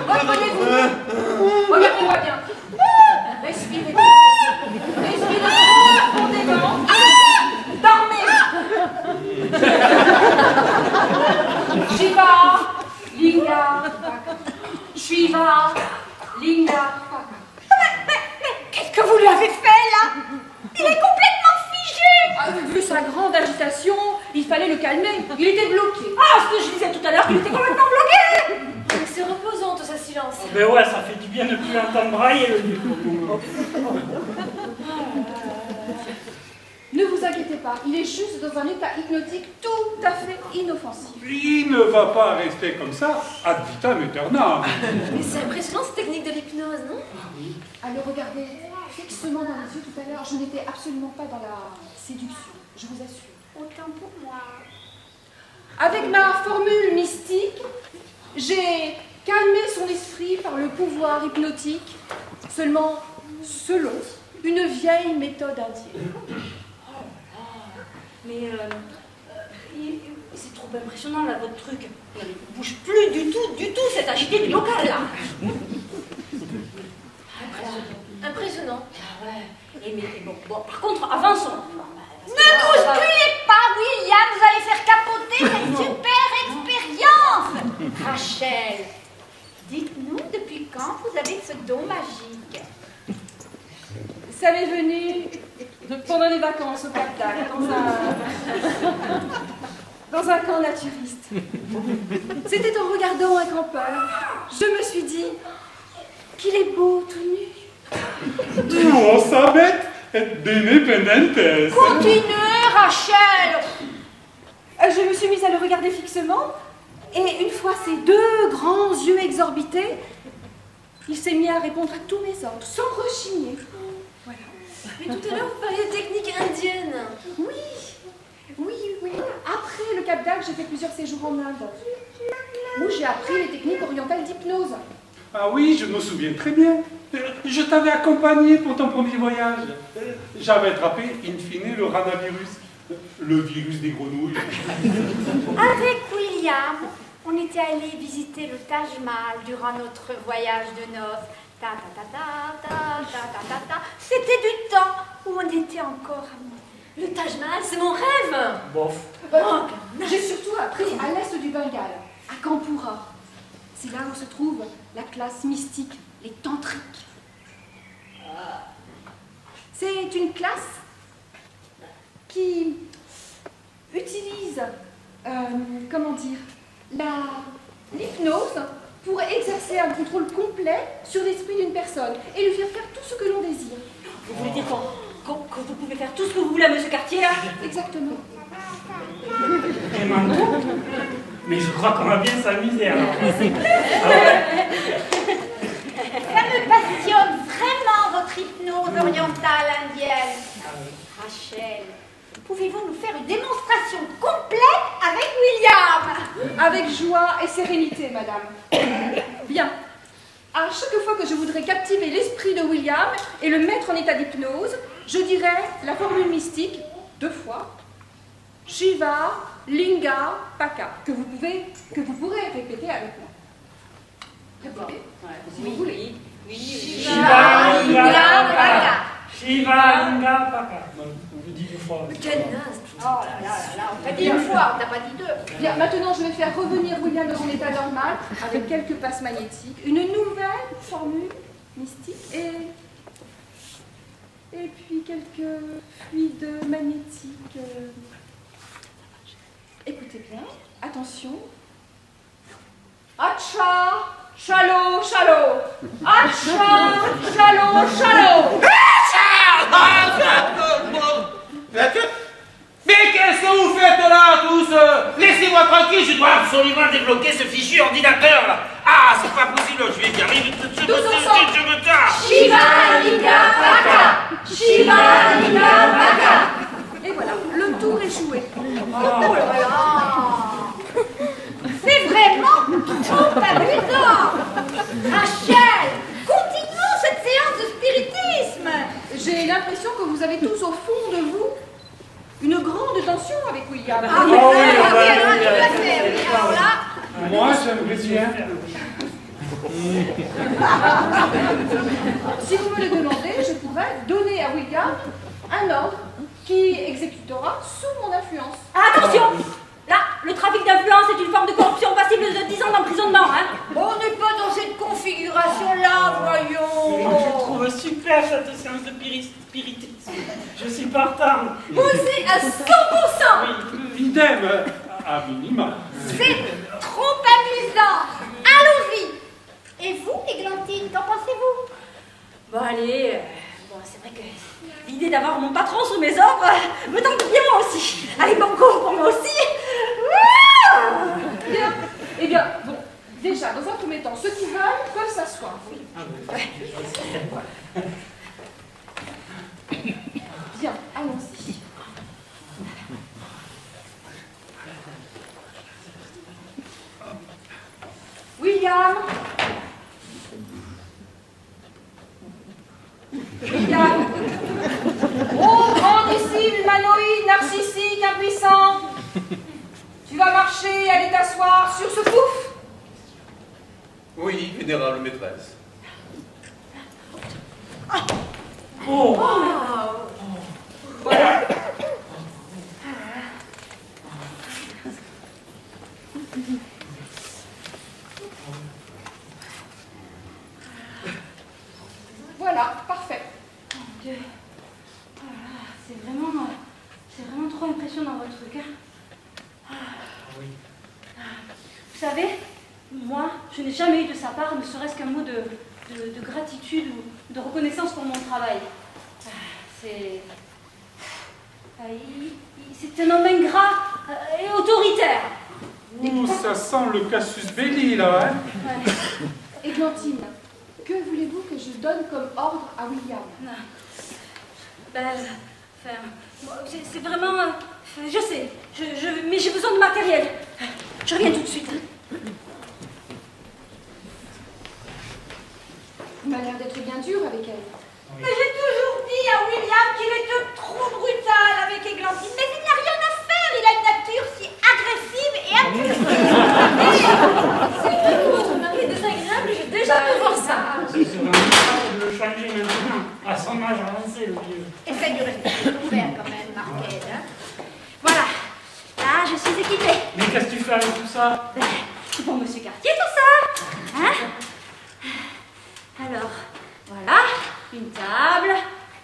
Reprenez-vous. Regardez-moi bien. Respirez. Respirez profondément. Dormez. Shiva, Linga, Shiva, Linga. Mais qu'est-ce que vous lui avez fait là? Il est complètement figé. Vu sa grande agitation, il fallait le calmer. Il était bloqué. Ah, ce que je disais tout à l'heure, qu'il était complètement bloqué. C'est reposant, tout ça, silence. Ben ouais, ça fait du bien de plus entendre brailler le vieux. Ne vous inquiétez pas, il est juste dans un état hypnotique tout à fait inoffensif. Il ne va pas rester comme ça ad vitam aeternam. Mais c'est impressionnant cette technique de l'hypnose, non? À le regarder fixement dans les yeux tout à l'heure, je n'étais absolument pas dans la séduction, je vous assure. Autant pour moi. Avec ma formule mystique, j'ai calmé son esprit par le pouvoir hypnotique, seulement selon une vieille méthode indienne. Mais c'est trop impressionnant là votre truc. Il ne bouge plus du tout cette agité du local là. Impressionnant. Ah ouais. Et mais bon, par contre, avançons. Ne bousculez pas, William, vous allez faire capoter cette super expérience. Rachel, dites-nous depuis quand vous avez ce don magique? Ça m'est venu pendant les vacances au Cap-Tac, dans un camp naturiste. C'était en regardant un campeur, je me suis dit qu'il est beau tout nu. Non, ça bête d'indépendance. Continuez, Rachel. Je me suis mise à le regarder fixement, et une fois ses deux grands yeux exorbités, il s'est mis à répondre à tous mes ordres, sans rechigner. Voilà. Mais tout à l'heure, vous parliez de technique indienne. Oui. Après le Cap d'Agde, j'ai fait plusieurs séjours en Inde, où j'ai appris les techniques orientales d'hypnose. Ah oui, je me souviens très bien. Je t'avais accompagné pour ton premier voyage. J'avais attrapé, in fine, le ranavirus, le virus des grenouilles. Avec William, on était allé visiter le Taj Mahal durant notre voyage de noces. C'était du temps où on était encore amoureux. Le Taj Mahal, c'est mon rêve. Bof. J'ai surtout appris à l'est du Bengale, à Kanpura. C'est là où se trouve la classe mystique, les tantriques. C'est une classe qui utilise, comment dire, l'hypnose pour exercer un contrôle complet sur l'esprit d'une personne et lui faire faire tout ce que l'on désire. Vous voulez dire que vous pouvez faire tout ce que vous voulez à Monsieur Cartier là? Exactement. Et maintenant, Mais je crois qu'on va bien s'amuser alors. Ça me passionne vraiment votre hypnose orientale indienne. Rachel, pouvez-vous nous faire une démonstration complète avec William? Avec joie et sérénité, madame. Bien. À chaque fois que je voudrais captiver l'esprit de William et le mettre en état d'hypnose, je dirais la formule mystique 2 fois. Shiva, Linga, Paka. Que vous pourrez répéter avec moi. Répétez, si vous voulez. Shiva, Linga, Paka. Shiva, Linga, Paka. On vous dit 2 fois. Quel naze! Oh là là là là, on t'a dit 1 fois, on t'a pas dit 2. Bien, maintenant je vais faire revenir William dans son état normal avec quelques passes magnétiques, une nouvelle formule mystique et puis quelques fluides magnétiques. Écoutez bien, attention. Acha, chalo, chalo. Acha, chalo, chalo. Mais qu'est-ce que vous faites là, tous? Laissez-moi tranquille, je dois absolument débloquer ce fichu ordinateur là. Ah, c'est pas possible, je vais y arriver tout de suite, je me tâche. Shiva, Linga, Paka! Shiva, Linga, Paka! Et voilà, le tour est joué. Oh là là! C'est vraiment trop amusant! Rachel, continuons cette séance de spiritisme! J'ai l'impression que vous avez tous au fond de vous une grande tension avec William. Ah oui, alors tout à fait, oui. Alors là, Moi, j'aimerais bien. si vous me le demandez, je pourrais donner à William un ordre qui exécutera sous mon influence. Attention! Là, le trafic d'influence est une forme de corruption passible de 10 ans d'emprisonnement, hein? on n'est pas dans cette configuration-là, voyons! Je trouve super cette séance de spiritisme. Je suis partant. Vous aussi, à 100%! Idem, à minima. C'est trop amusant! Allons-y! Et vous, Églantine, qu'en pensez-vous? Bon, allez, c'est vrai que l'idée d'avoir mon patron sous mes ordres me tente bien moi aussi. Allez, banco pour moi aussi. Bien. Eh bien, bon, déjà, dans un premier temps, ceux qui veulent peuvent s'asseoir. Bien, allons-y. William. William. Oh, grand disciple humanoïde, narcissique, impuissant. Tu vas marcher et aller t'asseoir sur ce pouf. Oui, vénérable maîtresse. Oh! Voilà. Voilà, parfait. Mon Dieu. Oh là là, c'est vraiment trop impressionnant votre truc, hein? Vous savez, moi, je n'ai jamais eu de sa part, ne serait-ce qu'un mot de gratitude ou de reconnaissance pour mon travail. C'est un homme ingrat et autoritaire. Ouh, ça sent le casus belli, là, hein? Ouais. Églantine, que voulez-vous que je donne comme ordre à William? Non. Ben, enfin, c'est vraiment... je sais, mais j'ai besoin de matériel. Je reviens tout de suite. Vous m'avez l'air d'être bien dur avec elle. Mais j'ai toujours dit à William qu'il était trop brutal avec Églantine. Mais il n'y a rien à faire, il a une nature si agressive et impulsive. C'est vrai que votre mari est désagréable, j'ai déjà pu voir ça. Ce serait incroyable de le changer maintenant, à son âge avancé, le vieux. Essaye de rester ouvert quand même, Marquette. Hein. Voilà. Là, je suis équipée. Mais qu'est-ce que tu fais avec tout ça? C'est pour Monsieur Cartier, tout ça. Hein? Alors, voilà, une table,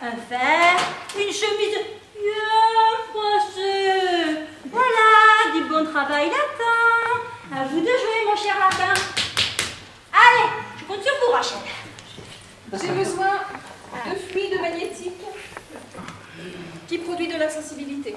un fer, une chemise bien froissée. Voilà, du bon travail latin. À vous de jouer, mon cher lapin. Allez, je compte sur vous, Rachel. J'ai besoin de fluide magnétique qui produit de la sensibilité.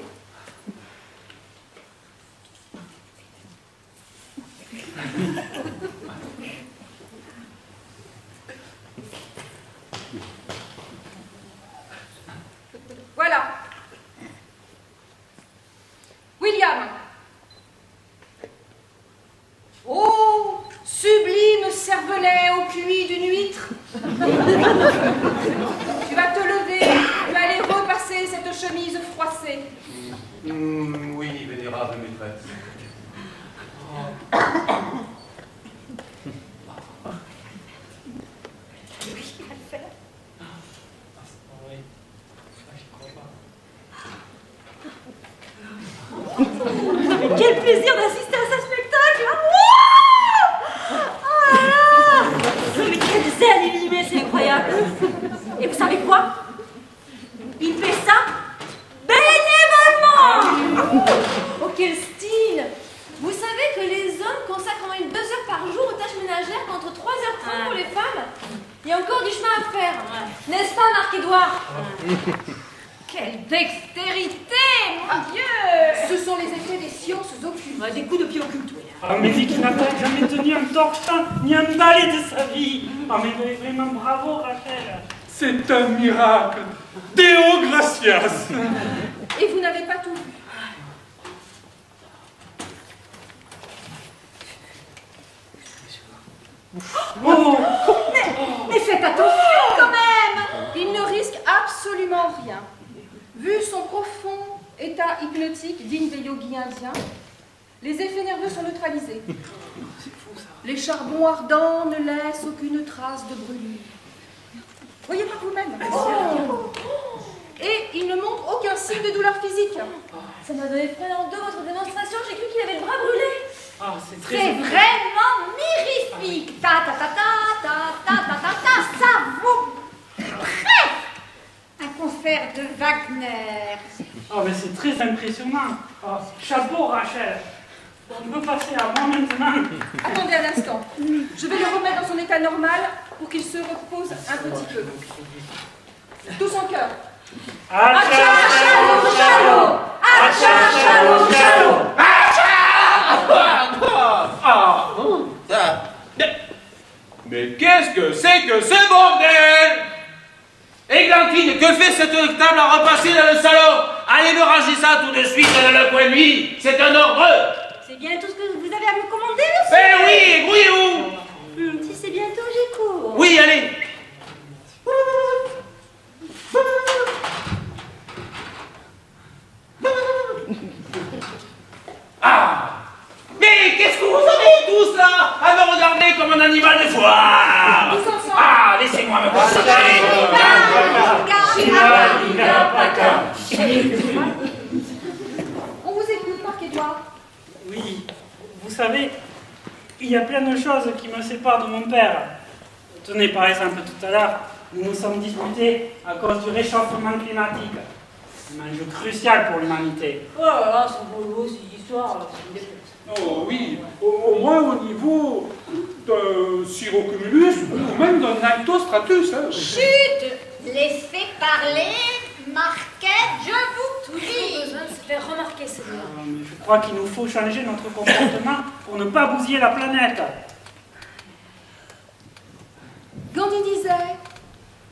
Tu vas te lever, tu vas aller repasser cette chemise froissée. Oui, vénérable maîtresse. Mais quel plaisir d'assister à ce spectacle! Wouah! Oh là là! Mais quelle scène animée, c'est incroyable! Et vous savez quoi? Il fait ça bénévolement! Oh, quel style! Vous savez que les hommes consacrent en moyenne 2 heures par jour aux tâches ménagères contre 3h30 pour les femmes? Il y a encore du chemin à faire. N'est-ce pas, Marc-Édouard? Quelle dextérité, mon Dieu! Ce sont les effets des sciences occultes. Des coups de pied occultes, oui. Ah, mais Vicky n'a jamais tenu un torchon ni un balai de sa vie. Ah, mais vraiment bravo, Rachel. C'est un miracle. Deo gracias. Et vous n'avez pas tout vu. Mais faites attention quand même! Il ne risque absolument rien. Vu son profond état hypnotique digne des yogis indiens, les effets nerveux sont neutralisés. Les charbons ardents ne laissent aucune trace de brûlure. Voyez par vous-même. Et il ne montre aucun signe de douleur physique. Ça m'a donné froid dans le dos, votre démonstration. J'ai cru qu'il avait le bras brûlé. Ah, c'est très... C'est vraiment mirifique. Ta ta ta ta ta ta ta ta ta. Ça vaut presque un concert de Wagner. Ah, mais c'est très impressionnant. Ah, chapeau, Rachel. On peut passer à moi maintenant. Attendez un instant. Je vais le remettre dans son état normal pour qu'il se repose un petit peu. Tous en chœur. Acha, Chalot, chalot! Acha, chalot, chalot! Mais qu'est-ce que c'est que ce bordel? Églantine, que fait cette table à repasser dans le salon? Allez me ranger ça tout de suite dans le coin de nuit. C'est un ordre. C'est bien tout ce que vous avez à me commander, monsieur? Eh oui, grouillez-vous. Si c'est bientôt, j'ai cours. Oui, allez. Ah! Mais qu'est-ce que vous avez tous là à me regarder comme un animal de foire? Tous ensemble. Ah, laissez-moi me concentrer. On vous écoute, Marc-Édouard. Oui, vous savez, il y a plein de choses qui me séparent de mon père. Tenez, par exemple, tout à l'heure, nous nous sommes disputés à cause du réchauffement climatique. Un enjeu crucial pour l'humanité. Oh là là, c'est beau, ces histoires. Oh oui, au moins au niveau d'un cirrocumulus ou même d'un altostratus. Hein. Chut! Laissez parler, Marquette, je vous Toujours prie. besoin de se faire remarquer, celui-là. Mais je crois qu'il nous faut changer notre comportement pour ne pas bousiller la planète. Gandhi disait,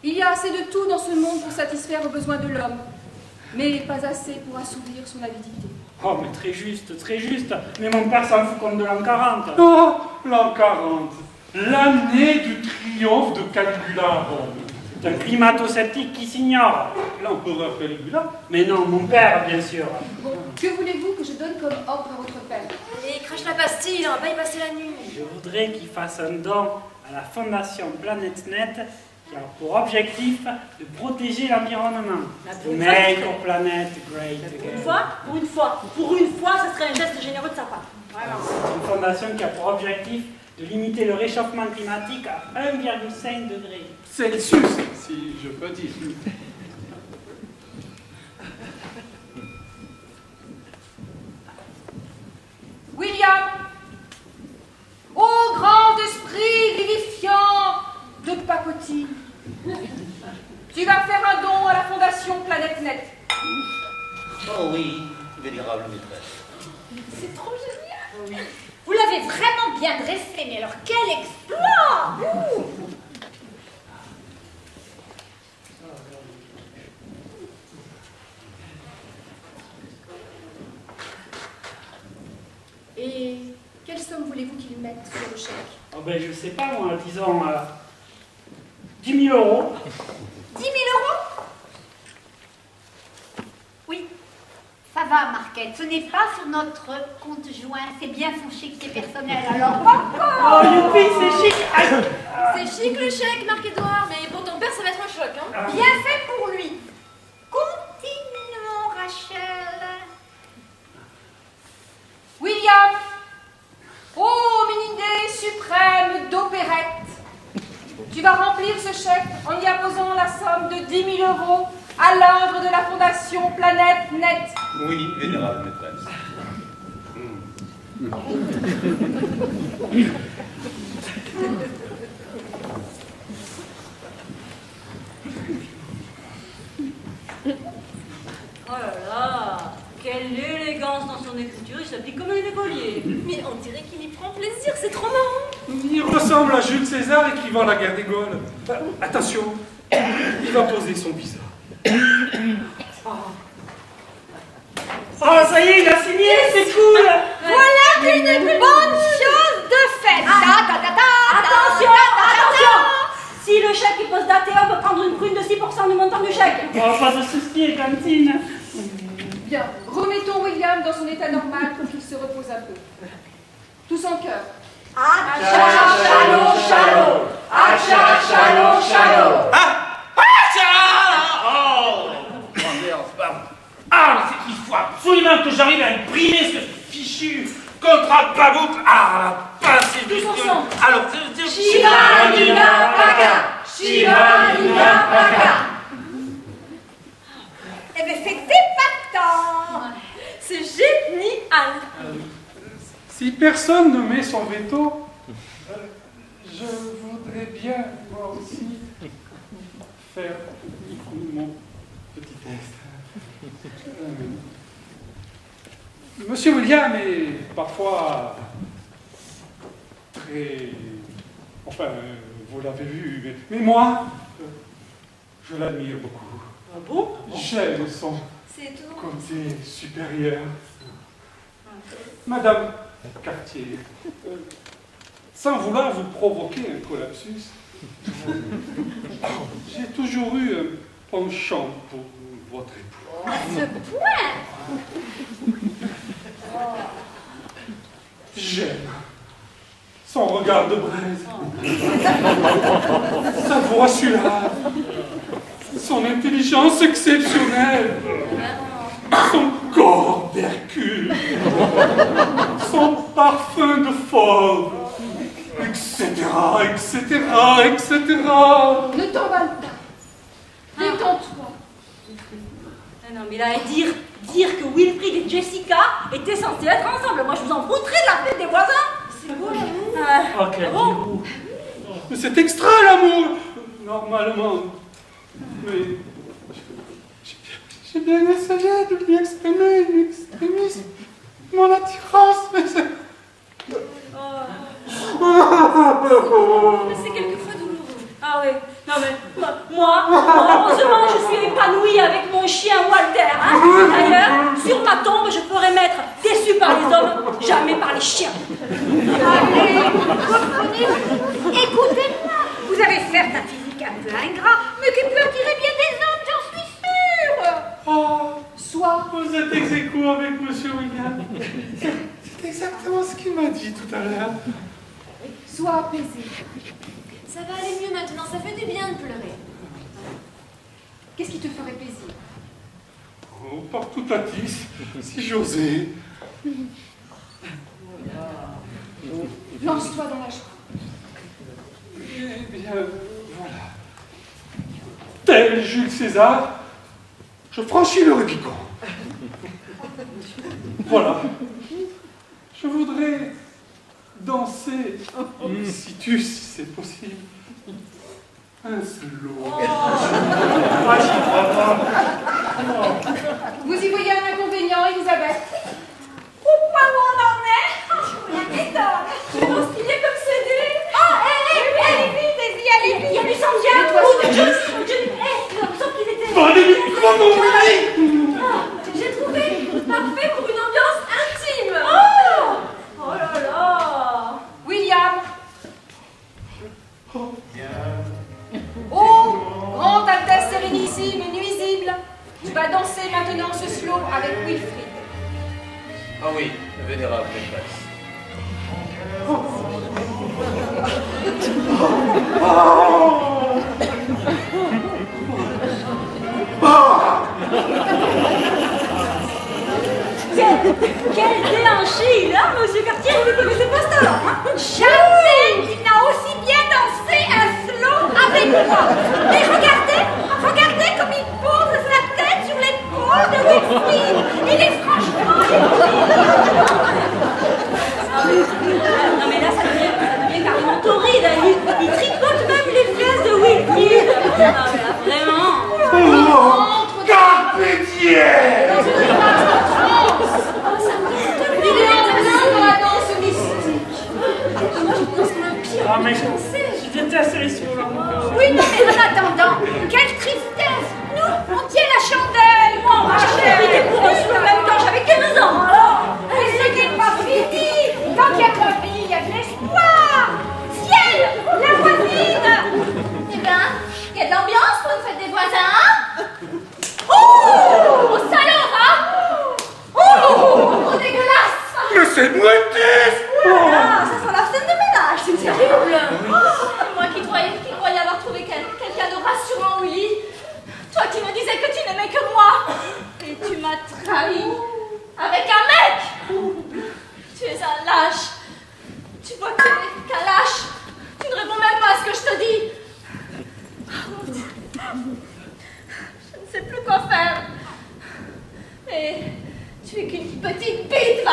il y a assez de tout dans ce monde pour satisfaire aux besoins de l'homme, mais pas assez pour assouvir son avidité. Oh, mais très juste, très juste. Mais mon père s'en fout comme de l'an 40. Oh, l'an 40, l'année du triomphe de Caligula. C'est un climato-sceptique qui s'ignore. L'empereur Caligula. Mais non, mon père, bien sûr. Bon, que voulez-vous que je donne comme ordre à votre père? Allez, crache la pastille, on va pas y passer la nuit. Je voudrais qu'il fasse un don à la fondation Planète Net qui a pour objectif de protéger l'environnement. Make our planet great again. Pour une fois, ça serait un geste généreux de sa part. Vraiment. C'est une fondation qui a pour objectif de limiter le réchauffement climatique à 1,5 degré. Celsius, si je peux dire. William, ô grand esprit vivifiant de pacotille, tu vas faire un don à la fondation Planète Net. Oh oui, vénérable maîtresse. C'est trop génial. Vous l'avez vraiment bien dressé, mais alors quel exploit! Ouh. Et quelle somme voulez-vous qu'il mette sur le chèque? Oh ben, je sais pas moi, disons 10 000 euros. 10 000 euros? Oui, ça va, Marquette. Ce n'est pas sur notre compte joint. C'est bien son chéquier personnel. Alors, Oh, youpi, c'est chic. C'est chic le chèque, Marc-Edouard, mais pour ton père, ça va être un choc, hein. bien fait pour lui. Continuons, Rachel. William. Oh, une idée suprême d'opérette. Tu vas remplir ce chèque en y apposant la somme de 10 000 euros à l'ordre de la Fondation Planète Net. Oui, vénérable maîtresse. Oh là là, quelle élégance dans son écriture, il s'applique comme un écolier. Mais on dirait qu'il y prend plaisir, c'est trop marrant. Il ressemble à Jules César écrivant la guerre des Gaules. Attention, il va poser son visa. Oh, ça y est, il a signé, c'est cool. Voilà une bonne chose de faite. Attention, attention. Si le chèque est postdaté, on peut prendre une prune de 6% du montant du chèque. Oh, pas de soucis, cantine. Bien, remettons William dans son état normal pour qu'il se repose un peu. Tous en chœur. Shalom, shalom. Shalom, shalom. Ah, il faut absolument que j'arrive à imprimer ce fichu contrat Babouk. Ah, la pincée de ensemble. Alors, Shiva Nina Paka. Shiva Nina Paka. Eh bien, c'est épatant. C'est génial. Si personne ne met son veto, je voudrais bien, moi aussi, faire mon petit test. Monsieur William est parfois très... Enfin, vous l'avez vu, mais moi, je l'admire beaucoup. Ah bon? J'aime son C'est tout. côté supérieur. Madame Cartier, sans vouloir vous provoquer un collapsus, j'ai toujours eu un penchant pour votre époux. À ce point. J'aime son regard de braise, sa voix suave, son intelligence exceptionnelle, son corps d'Hercule, son parfum de fauve, etc., etc., etc. Ne t'emballe pas. Détends-toi. Non, mais là, dire que Wilfrid et Jessica étaient censés être ensemble, moi je vous en foutrais de la fête des voisins. C'est beau l'amour. Oh, quel bon. Mais c'est extra l'amour, normalement. Mais j'ai bien essayé de lui exprimer une extrémisme, mon attirance, mais c'est... Mais c'est quelquefois douloureux. Ah oui, non mais moi, heureusement, je suis épanouie avec mon chien Walter. Hein. D'ailleurs, sur ma tombe, je ferai mettre déçu par les hommes, jamais par les chiens. Allez, reprenez-vous. Écoutez-moi. Vous avez certes un physique un peu ingrat, mais qui peut attirer bien des hommes, j'en suis sûre. Oh, Sois. vous êtes ex aequo avec Monsieur William. C'est exactement ce qu'il m'a dit tout à l'heure. Sois apaisé. Ça va aller mieux maintenant, ça fait du bien de pleurer. Qu'est-ce qui te ferait plaisir? Oh, partout à 10, si j'osais. Lance-toi dans la joie. Eh bien, voilà. Tel Jules César, je franchis le Rubicon. Voilà. Je voudrais danser in situ, si c'est possible. Un slow. Vous y voyez un inconvénient, Elisabeth? Pourquoi on en est? La méthode. Je pense qu'il est comme CD. Ah, allez vite, Daisy, allez Il y a vite. du Sandia ou de Johnny. Sauf qu'il était... Pas de micro, mon Willy! J'ai trouvé parfait pour une ambiance intime. Oh là là. William. Oh, Merci, mais nuisible. Tu vas danser maintenant ce slow avec Wilfried. Ah oui, vénérable maîtresse. Quel déhanché il a, monsieur Cartier, vous ne connaissez pas ce talent, hein? Jamais il n'a aussi bien dansé un slow avec moi. Et regardez comme il pose sa tête sur l'épaule de Wilfried. Il est franchement Non mais là, ça devient carrément torride. Il tricote même les fesses de Wilfried. Non mais là, vraiment. Carpe diem! Il est en plein dans la danse mystique. Moi, je pense qu'on a un pire. Ah, mais je déteste les sourds. Oui, non, mais en attendant, quelle tristesse. Nous, on tient la chandelle. Moi, on J'étais pour un slow en même temps, j'avais 15 ans, alors. Mais ce n'est pas fini. Tant qu'il y a de la vie, il y a de l'espoir. Ciel, la voisine. Eh ben, il y a de l'ambiance pour une fête des voisins, hein? Oh, salaud, hein? Oh, dégueulasse! Mais c'est Mouettis! Ah, ça sent la scène de ménage, c'est terrible. Moi qui croyais avoir trouvé quelqu'un de rassurant au lit. Toi qui me disais que tu n'aimais que moi. Et tu m'as trahi. Avec un mec! Tu es un lâche. Tu vois que tu n'es qu'un lâche. Tu ne réponds même pas à ce que je te dis. Je ne sais plus quoi faire. Mais tu es qu'une petite bite, va!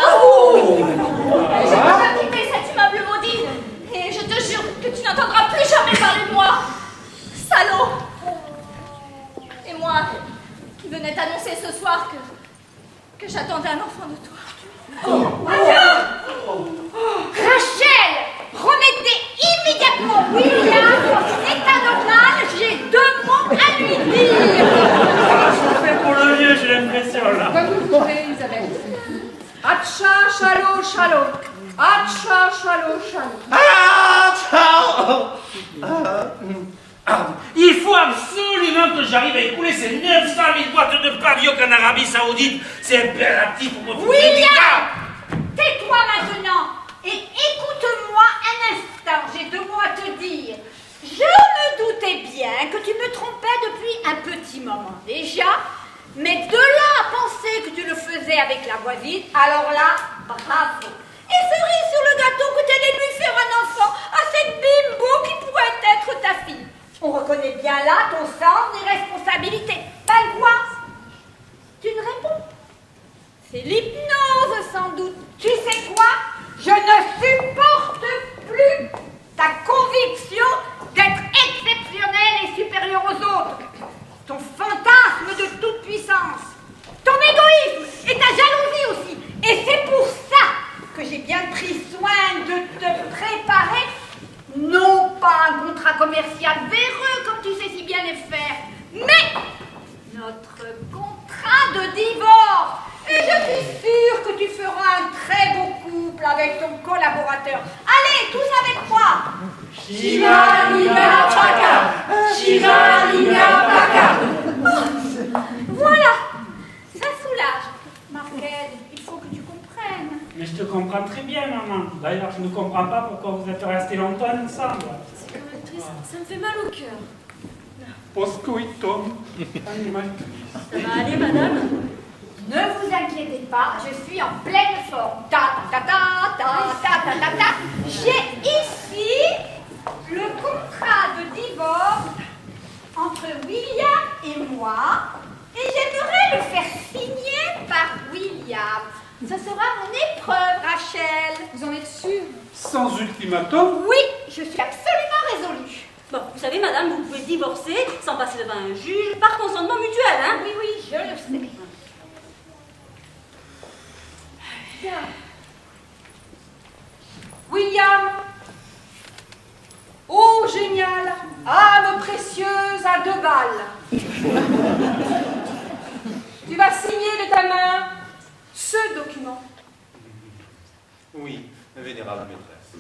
Je ne peux pas quitter cet immeuble maudit. Et je te jure que tu n'entendras plus jamais parler de moi. Salaud! Et moi, qui venais t'annoncer ce soir que j'attendais un enfant de toi. Rachel, remettez immédiatement William dans son état normal. J'ai 2 mots à lui dire. Je fais pour le vieux, j'ai l'impression, là. Va vous couper, Isabelle. Atcha, chalo, chalo. Atcha, chalo, chalo. Il faut absolument que j'arrive à écouler ces 900 000 boîtes de pavillon qu'en Arabie Saoudite. C'est impératif pour me foutre des William, tais-toi maintenant et écoute-moi un instant. J'ai 2 mots à te dire. Je me doutais bien que tu me trompais depuis un petit moment déjà, mais de là à penser que tu le faisais avec la voisine, alors là, bravo. Et cerise sur le gâteau que tu allais lui faire un enfant à cette bimbo qui pourrait être ta fille. On reconnaît bien là ton sens des responsabilités. Ben quoi? Tu ne réponds? C'est l'hypnose sans doute. Tu sais quoi? Je ne supporte plus ta conviction d'être exceptionnelle et supérieure aux autres. Ton fantasme de toute puissance. Ton égoïsme et ta jalousie aussi. Et c'est pour ça que j'ai bien pris soin de te préparer, non pas un contrat commercial véreux comme tu sais si bien les faire, mais notre contrat de divorce. Et je suis sûre que tu feras un très beau couple avec ton collaborateur. Allez, tous avec moi. Shiva Nina Paka! Shiva Nina Paka! Voilà, ça soulage. Marquette, il faut que tu comprennes. Mais je te comprends très bien, maman. D'ailleurs, je ne comprends pas pourquoi vous êtes restés longtemps ensemble. C'est quand même triste. Ça me fait mal au cœur. Poscoitum animal. Ça va aller, madame? Ne vous inquiétez pas, je suis en pleine forme. Ta ta ta ta ta ta ta ta. J'ai ici le contrat de divorce entre William et moi, et j'aimerais le faire signer par William. Ce sera mon épreuve, Rachel. Vous en êtes sûre? Sans ultimatum? Oui, je suis absolument résolue. Bon, vous savez, madame, vous pouvez divorcer sans passer devant un juge par consentement mutuel, hein? Oui, oui, je le sais. Bien. William. Oh, génial. Âme précieuse à 2 balles. Tu vas signer de ta main ce document. Oui, vénérable maîtresse.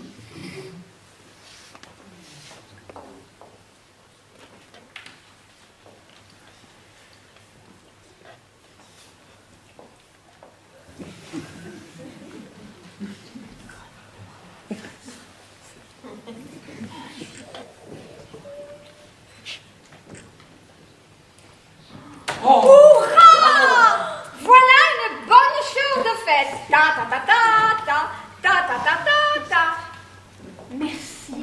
Hurrah! Voilà une bonne chose de faite. Ta ta ta ta ta ta ta ta ta ta. Merci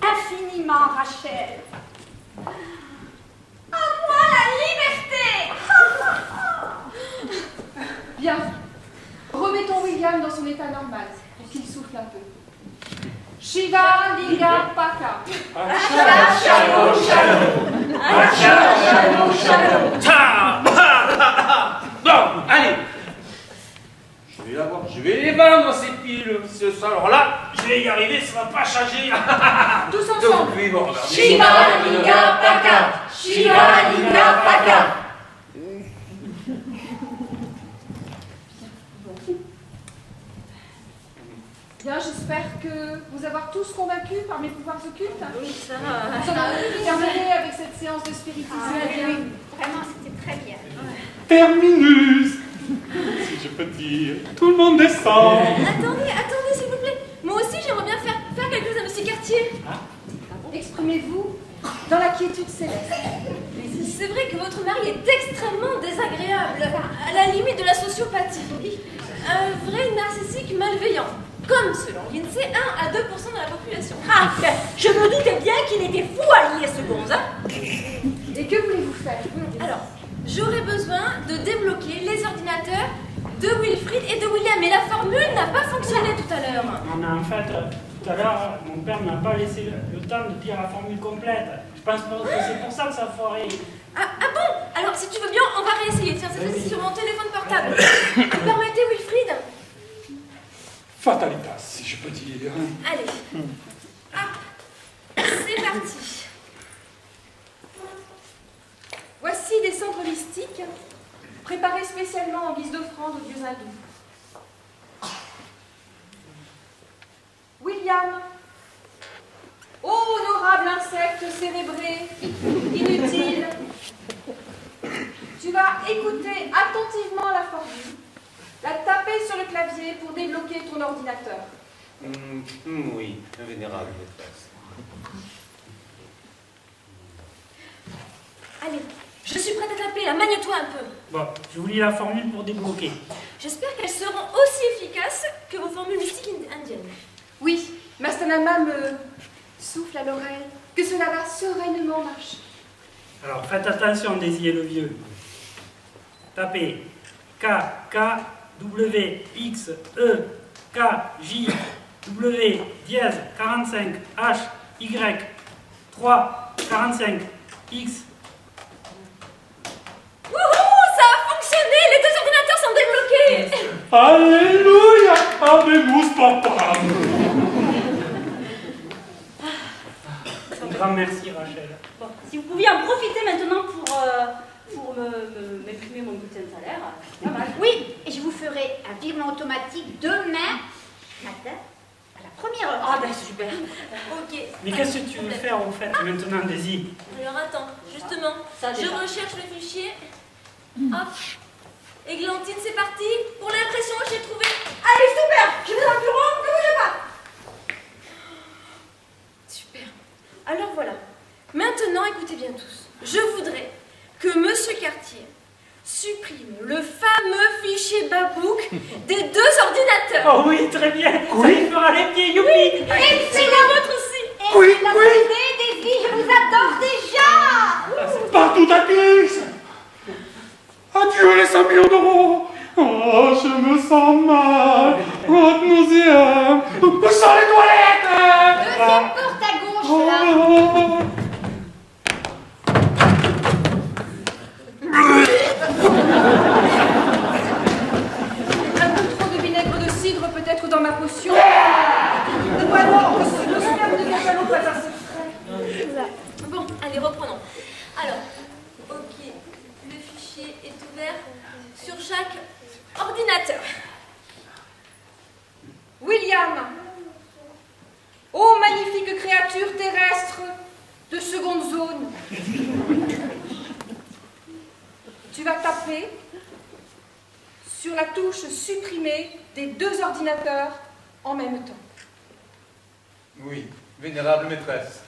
infiniment, Rachel. À moi la liberté. Bien. Remettons William dans son état normal, pour qu'il souffle un peu. Shiva Liga Paka. Bon, allez. Je vais les vendre, ces piles. Ce soir, alors là, je vais y arriver, ça va pas changer. Tous ensemble. Donc, oui, bon, Shiva Liga Paka. Shiva Liga Paka. Bien, j'espère que vous avoir tous convaincus par mes pouvoirs occultes. Oui, ça va. Nous allons terminer avec cette séance de spiritisme. Oui, vraiment, c'était très bien. Terminus. Si je peux dire, tout le monde descend. Attendez, s'il vous plaît. Moi aussi, j'aimerais bien faire quelque chose à Monsieur Cartier. Exprimez-vous dans la quiétude céleste. Mais c'est vrai que votre mari est extrêmement désagréable, à la limite de la sociopathie. Un vrai narcissique malveillant. Comme selon l'INSEE, 1 à 2% de la population. Ah, je me doutais bien qu'il était fou à lier ce gonze. Et que voulez-vous faire? Alors, j'aurais besoin de débloquer les ordinateurs de Wilfried et de William, mais la formule n'a pas fonctionné tout à l'heure. Non, mais en fait, tout à l'heure, mon père n'a pas laissé le temps de dire la formule complète. Je pense que c'est pour ça que ça a foiré. Ah bon? Alors, si tu veux bien, on va réessayer. Tiens, cette fois-ci sur mon téléphone portable. Vous permettez, Wilfried? Fatalitas, si je peux dire. Allez. C'est parti. Voici des cendres mystiques préparées spécialement en guise d'offrande aux dieux hindous. William, ô honorable insecte cérébré, inutile, tu vas écouter attentivement la formule, la taper sur le clavier pour débloquer ton ordinateur. Oui, vénérable maîtresse. Allez, je suis prête à taper, là, magne-toi un peu. Bon, je vous lis la formule pour débloquer. J'espère qu'elles seront aussi efficaces que vos formules mystiques indiennes. Oui, Mastanama me souffle à l'oreille que cela va sereinement marcher. Alors, faites attention, Daisy le vieux. Tapez K, K, W, X, E, K, J, W, dièse, 45, H, Y, 3, 45, X. Wouhou, ça a fonctionné, les deux ordinateurs sont débloqués. Alléluia, Habemus papa. Un grand merci, Rachel. Bon, si vous pouviez en profiter maintenant pour m'imprimer mon bulletin de salaire. Pas mal. Oui, et je vous ferai un virement automatique demain matin à la première heure. Ah ben super. Ok. Mais qu'est-ce que tu veux faire au fait maintenant, Daisy? Alors attends, justement, Ça, je déjà. recherche le fichier. Hop. Églantine, c'est parti. Pour l'impression, j'ai trouvé. Allez, super, je vais dans le bureau, ne bougez pas. Super. Alors voilà. Maintenant, écoutez bien tous. Je voudrais que Monsieur Cartier supprime le fameux fichier Babook des deux ordinateurs. Oh oui, très bien. Ça y fera les pieds, youpi. Et C'est la vôtre aussi. Et la privée des filles, je vous adore déjà. Partout à glisse. Adieu les 5 millions d'euros. Oh, je me sens mal. Oh, nauséeux. Où sont les toilettes? Deuxième porte à gauche, là. Oh. Un peu trop de vinaigre de cidre peut-être dans ma potion. Vraiment, le sperme de Diablo pas assez frais. Bon, allez, reprenons. Alors, ok, le fichier est ouvert sur chaque ordinateur. William, ô magnifique créature terrestre de seconde zone, tu vas taper sur la touche supprimée des deux ordinateurs en même temps. Oui, vénérable maîtresse.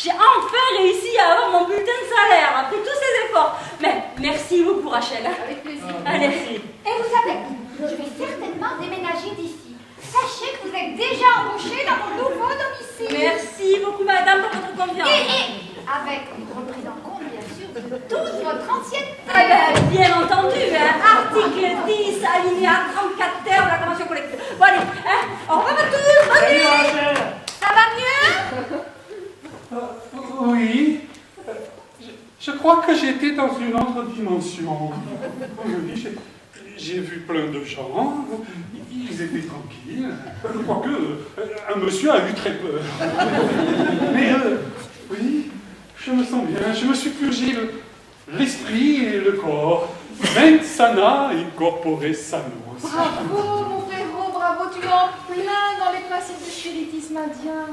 j'ai enfin réussi à avoir mon bulletin de salaire après tous ces efforts. Mais merci beaucoup, Rachel. Avec plaisir. Allez. Et vous savez, je vais certainement déménager d'ici. Sachez que vous êtes déjà embauché dans mon nouveau domicile. Merci beaucoup, madame, pour votre confiance. Et avec une reprise en compte, bien sûr, de toute votre ancienneté. Ah ben, bien entendu, hein, article 10, alinéa 34 termes de la convention collective. Bon, allez, hein, au revoir à tous, bonne Salut, nuit. Rachel. Ça va mieux? Oui. Je crois que j'étais dans une autre dimension. Oui, j'ai vu plein de gens. Ils étaient tranquilles. Quoique, un monsieur a eu très peur. Mais oui, je me sens bien. Je me suis purgé l'esprit et le corps. Mens sana incorpore sano. Bravo, mon frérot, bravo, tu es en plein dans les principes du spiritisme indien.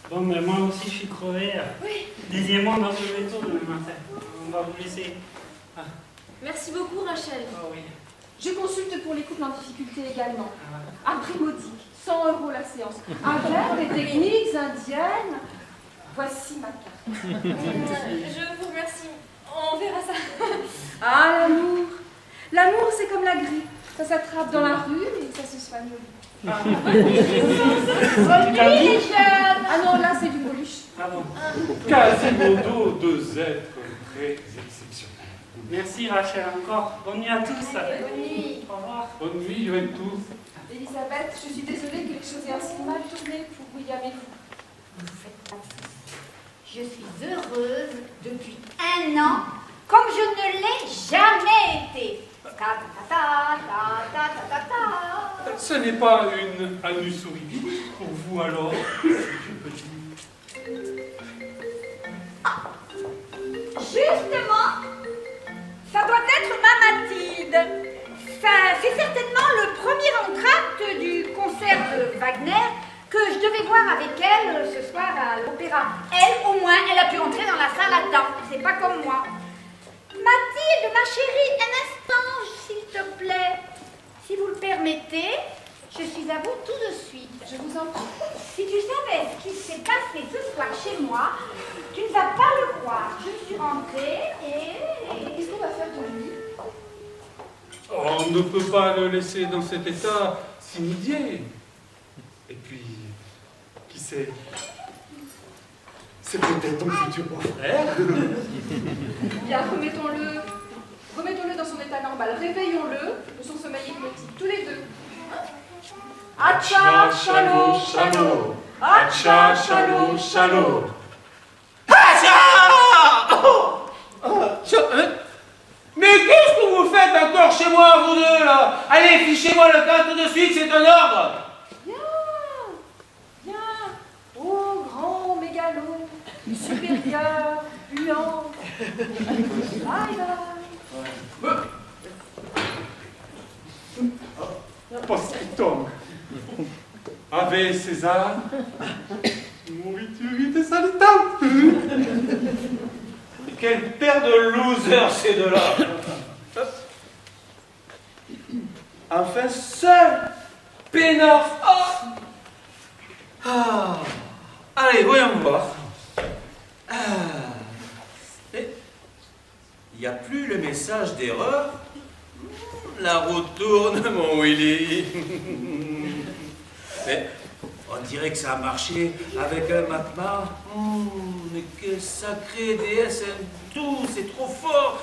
Bon, mais moi aussi, je suis crevé. Oui. Deuxièmement, dans le métro demain matin. On va vous laisser. Ah, Merci beaucoup, Rachel. oui. Je consulte pour les couples en difficulté également. À prix modique, 100 € la séance. Avec des techniques indiennes. Voici ma carte. Je vous remercie. On verra ça. Ah, l'amour. L'amour, c'est comme la grippe. Ça s'attrape dans la rue et ça se soigne au lit. Camille. Ah non, là, c'est du Coluche. Ah bon. Quasimodo, deux êtres très exceptionnels. Merci, Rachel, encore. Bonne nuit à tous. Bonne nuit. Au revoir. Bonne nuit, Juventus. Elisabeth, je suis désolée que les choses aient ainsi mal tourné pour William et vous. Vous faites pas de soucis. Je suis heureuse depuis 1 an, comme je ne l'ai jamais été. Ta ta ta ta ta ta ta ta. Ce n'est pas une anus horribilis pour vous alors, si je peux dire. Justement, ça doit être ma Mathilde. C'est certainement le premier entracte du concert de Wagner que je devais voir avec elle ce soir à l'opéra. Elle, au moins, elle a pu entrer dans la salle à temps. C'est pas comme moi. Mathilde, ma chérie, un instant, s'il te plaît. Si vous le permettez, je suis à vous tout de suite. Je vous en prie. Si tu savais ce qui s'est passé ce soir chez moi, tu ne vas pas le croire. Je suis rentrée et... Qu'est-ce qu'on va faire de lui? On ne peut pas le laisser dans cet état s'inidier. Et puis, qui sait, c'est peut-être ton futur beau-frère. Bien, remettons-le. Remettons-le dans son état normal. Réveillons-le de son sommeil hypnotique, tous les deux. Acha, chalo, chalo. Acha, chalo, chalo. Mais qu'est-ce que vous faites encore chez moi, vous deux, là? Allez, fichez-moi le camp tout de suite, c'est un ordre. Viens, viens. Oh, grand mégalo, supérieur, puant. Bye bye. Postscriptum. Ave César, mouritude salutante. Quelle paire de losers, ces deux-là. Enfin, seul, peinard. Allez, voyons voir. Il n'y a plus le message d'erreur. La roue tourne, mon Willy. Mais on dirait que ça a marché avec un Mahatma. Mais quelle sacrée déesse hindoue, c'est trop fort.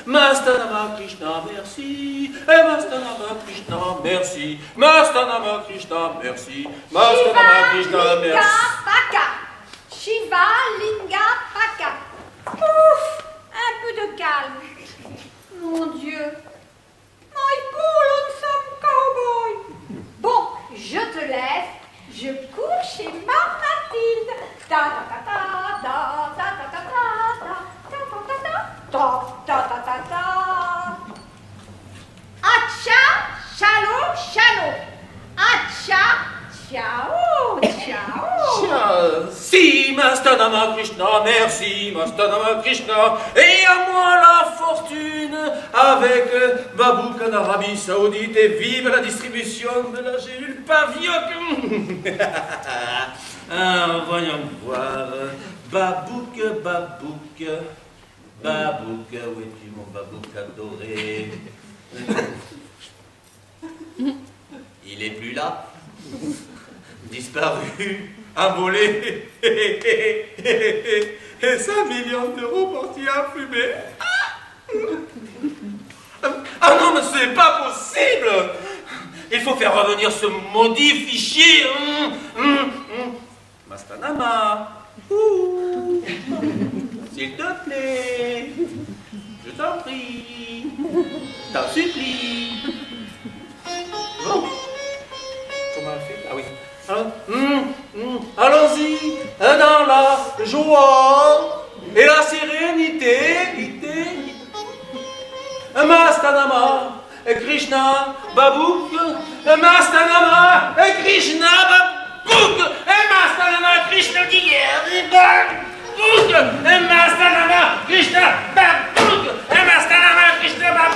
Mastanama Krishna, merci. Mastanama Krishna, merci. Mastanama Krishna, merci. Mastanama Krishna, merci. Paka. Shiva Linga Paka. Ouf, un peu de calme. Mon Dieu. My cool some cowboy. Bon, je te laisse. Je cours chez ma Mathilde. Ta ta ta ta ta ta ta ta ta ta ta ta ta ta ta. Acha, chalo, chalo. Acha, ciao, ciao. Si, Mastanama Krishna, merci, Mastanama Krishna. Et à moi la fortune avec Babouk en Arabie Saoudite et vive la distribution de la gélule Pavioc. Voyons voir. Babouk, Babouk. Babouk, où es-tu mon Babouk adoré? Il est plus là. Disparu. Envolé. 5 millions d'euros partis à fumer. Ah non, mais c'est pas possible! Il faut faire revenir ce maudit fichier. Mastanama. S'il te plaît. Je t'en prie. T'en supplie. Bon. Comment elle fait? Ah oui. Allons-y, dans la joie et la sérénité. Mastanama, Krishna, Babouk, Mastanama, Krishna, Babouk, Mastanama, Krishna, Babouk, Mastanama, Krishna, Babouk, Mastanama, Krishna, Babouk.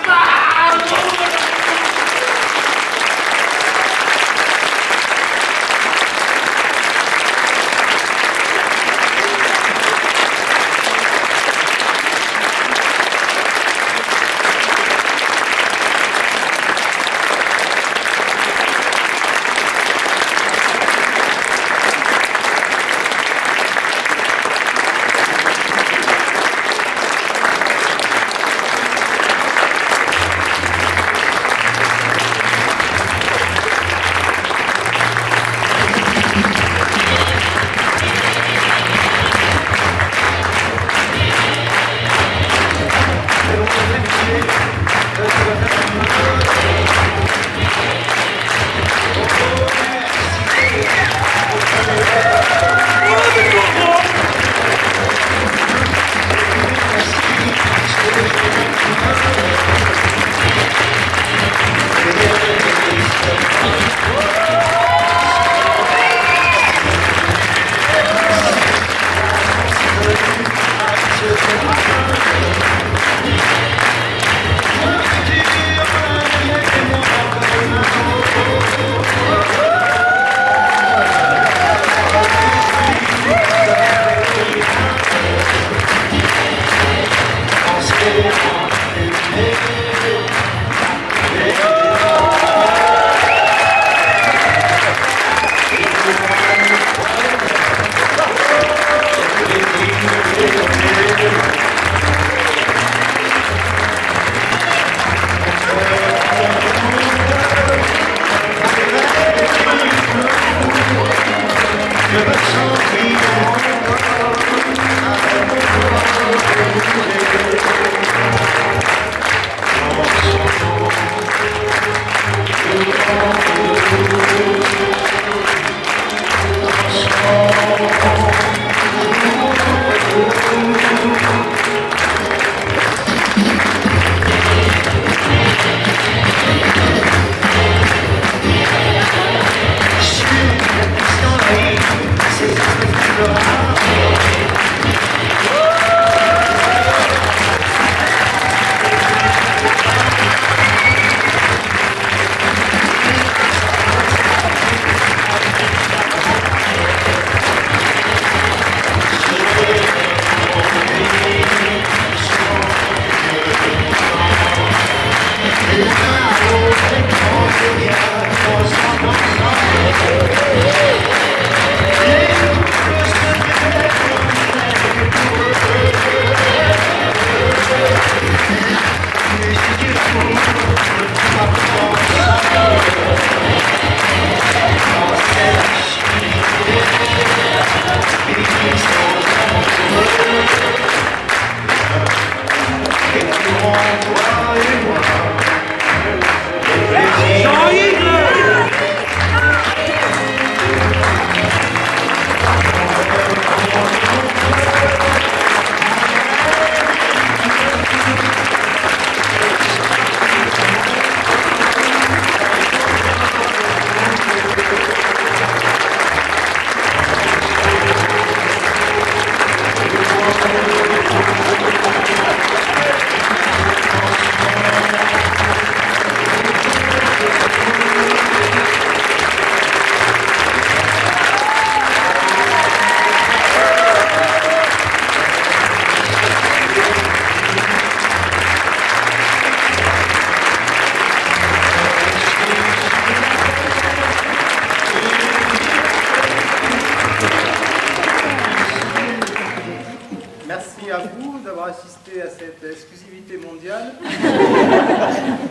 d'avoir assisté à cette exclusivité mondiale.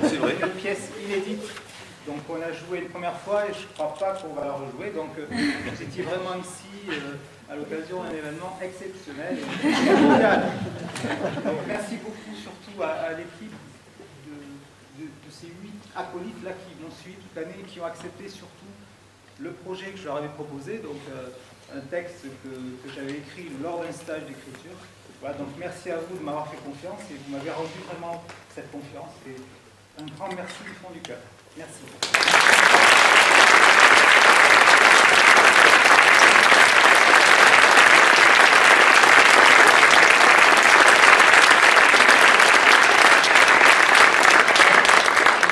C'est vrai. Une pièce inédite. Donc on a joué une première fois et je ne crois pas qu'on va la rejouer. Donc vous étiez vraiment ici à l'occasion d'un événement exceptionnel et mondial. Donc merci beaucoup surtout à l'équipe de ces 8 acolytes là qui m'ont suivi toute l'année et qui ont accepté surtout le projet que je leur avais proposé. Donc un texte que j'avais écrit lors d'un stage d'écriture. Voilà, donc merci à vous de m'avoir fait confiance et vous m'avez rendu vraiment cette confiance. Et un grand merci du fond du cœur. Merci.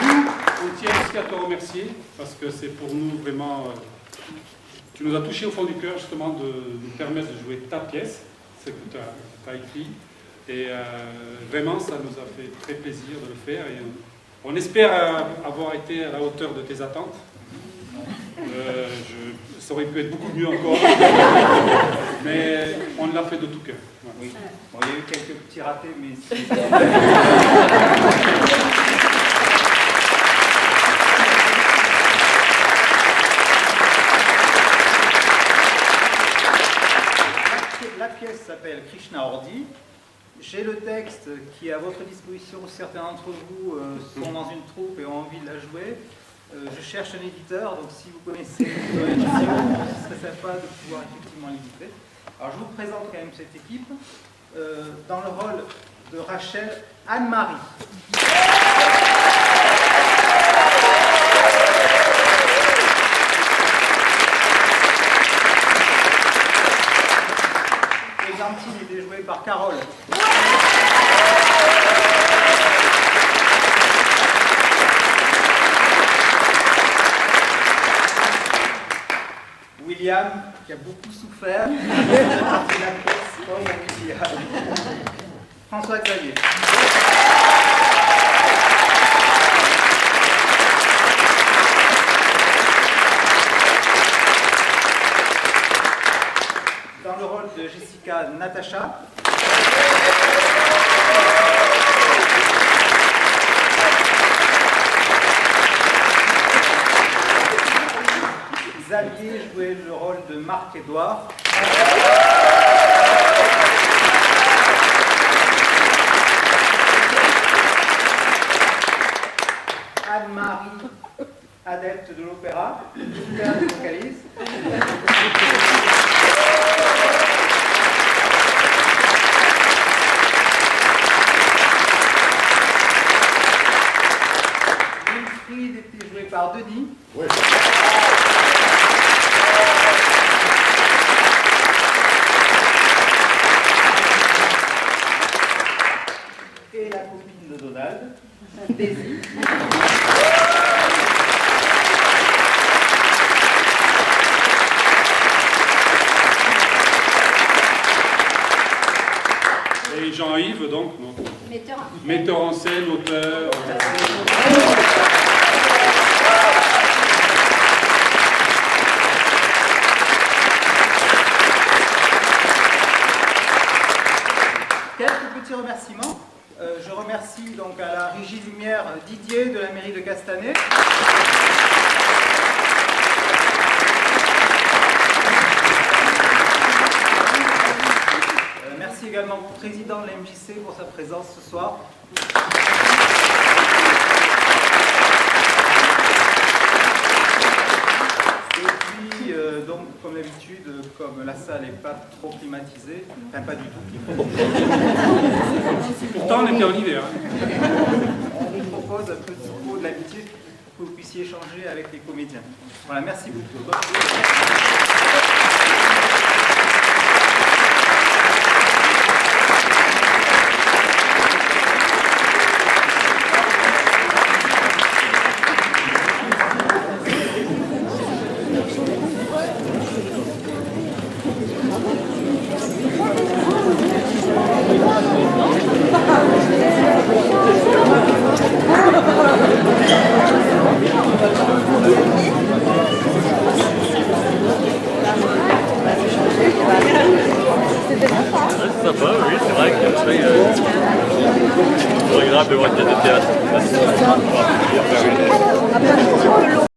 Nous, on tient aussi à te remercier parce que c'est pour nous vraiment... tu nous as touché au fond du cœur justement de nous permettre de jouer ta pièce, celle que tu as écrite. Et vraiment, ça nous a fait très plaisir de le faire. Et on espère avoir été à la hauteur de tes attentes. Ça aurait pu être beaucoup mieux encore. Mais on l'a fait de tout cœur. Voilà. Oui. Bon, il y a eu quelques petits ratés, mais... La pièce s'appelle Krishna Ordi. J'ai le texte qui est à votre disposition. Certains d'entre vous sont dans une troupe et ont envie de la jouer. Je cherche un éditeur, donc si vous connaissez l'édition, ce serait sympa de pouvoir effectivement l'éditer. Alors je vous présente quand même cette équipe dans le rôle de Rachel Anne-Marie. Églantine était jouée par Carole. William, qui a beaucoup souffert, partie de la pièce comme William. François Xavier. Dans le rôle de Jessica, Natacha. Xavier jouait le rôle de Marc-Édouard. Anne-Marie, adepte de l'opéra, super vocaliste. Wilfried était joué par Denis. Ouais. Et la copine de Donald, Daisy. Et Jean-Yves, donc, notre metteur en scène, auteur. Quelques petits remerciements. Je remercie donc à la régie lumière Didier de la mairie de Castanet. Merci également au président de la MJC pour sa présence ce soir. Et puis, donc, comme d'habitude, comme la salle n'est pas trop climatisée, enfin pas du tout. Pourtant, on était en hiver. On vous propose un petit mot de l'amitié pour que vous puissiez échanger avec les comédiens. Voilà, merci beaucoup. C'était sympa. Ouais, c'est sympa, oui, c'est vrai que c'est agréable de voir une pièce de théâtre.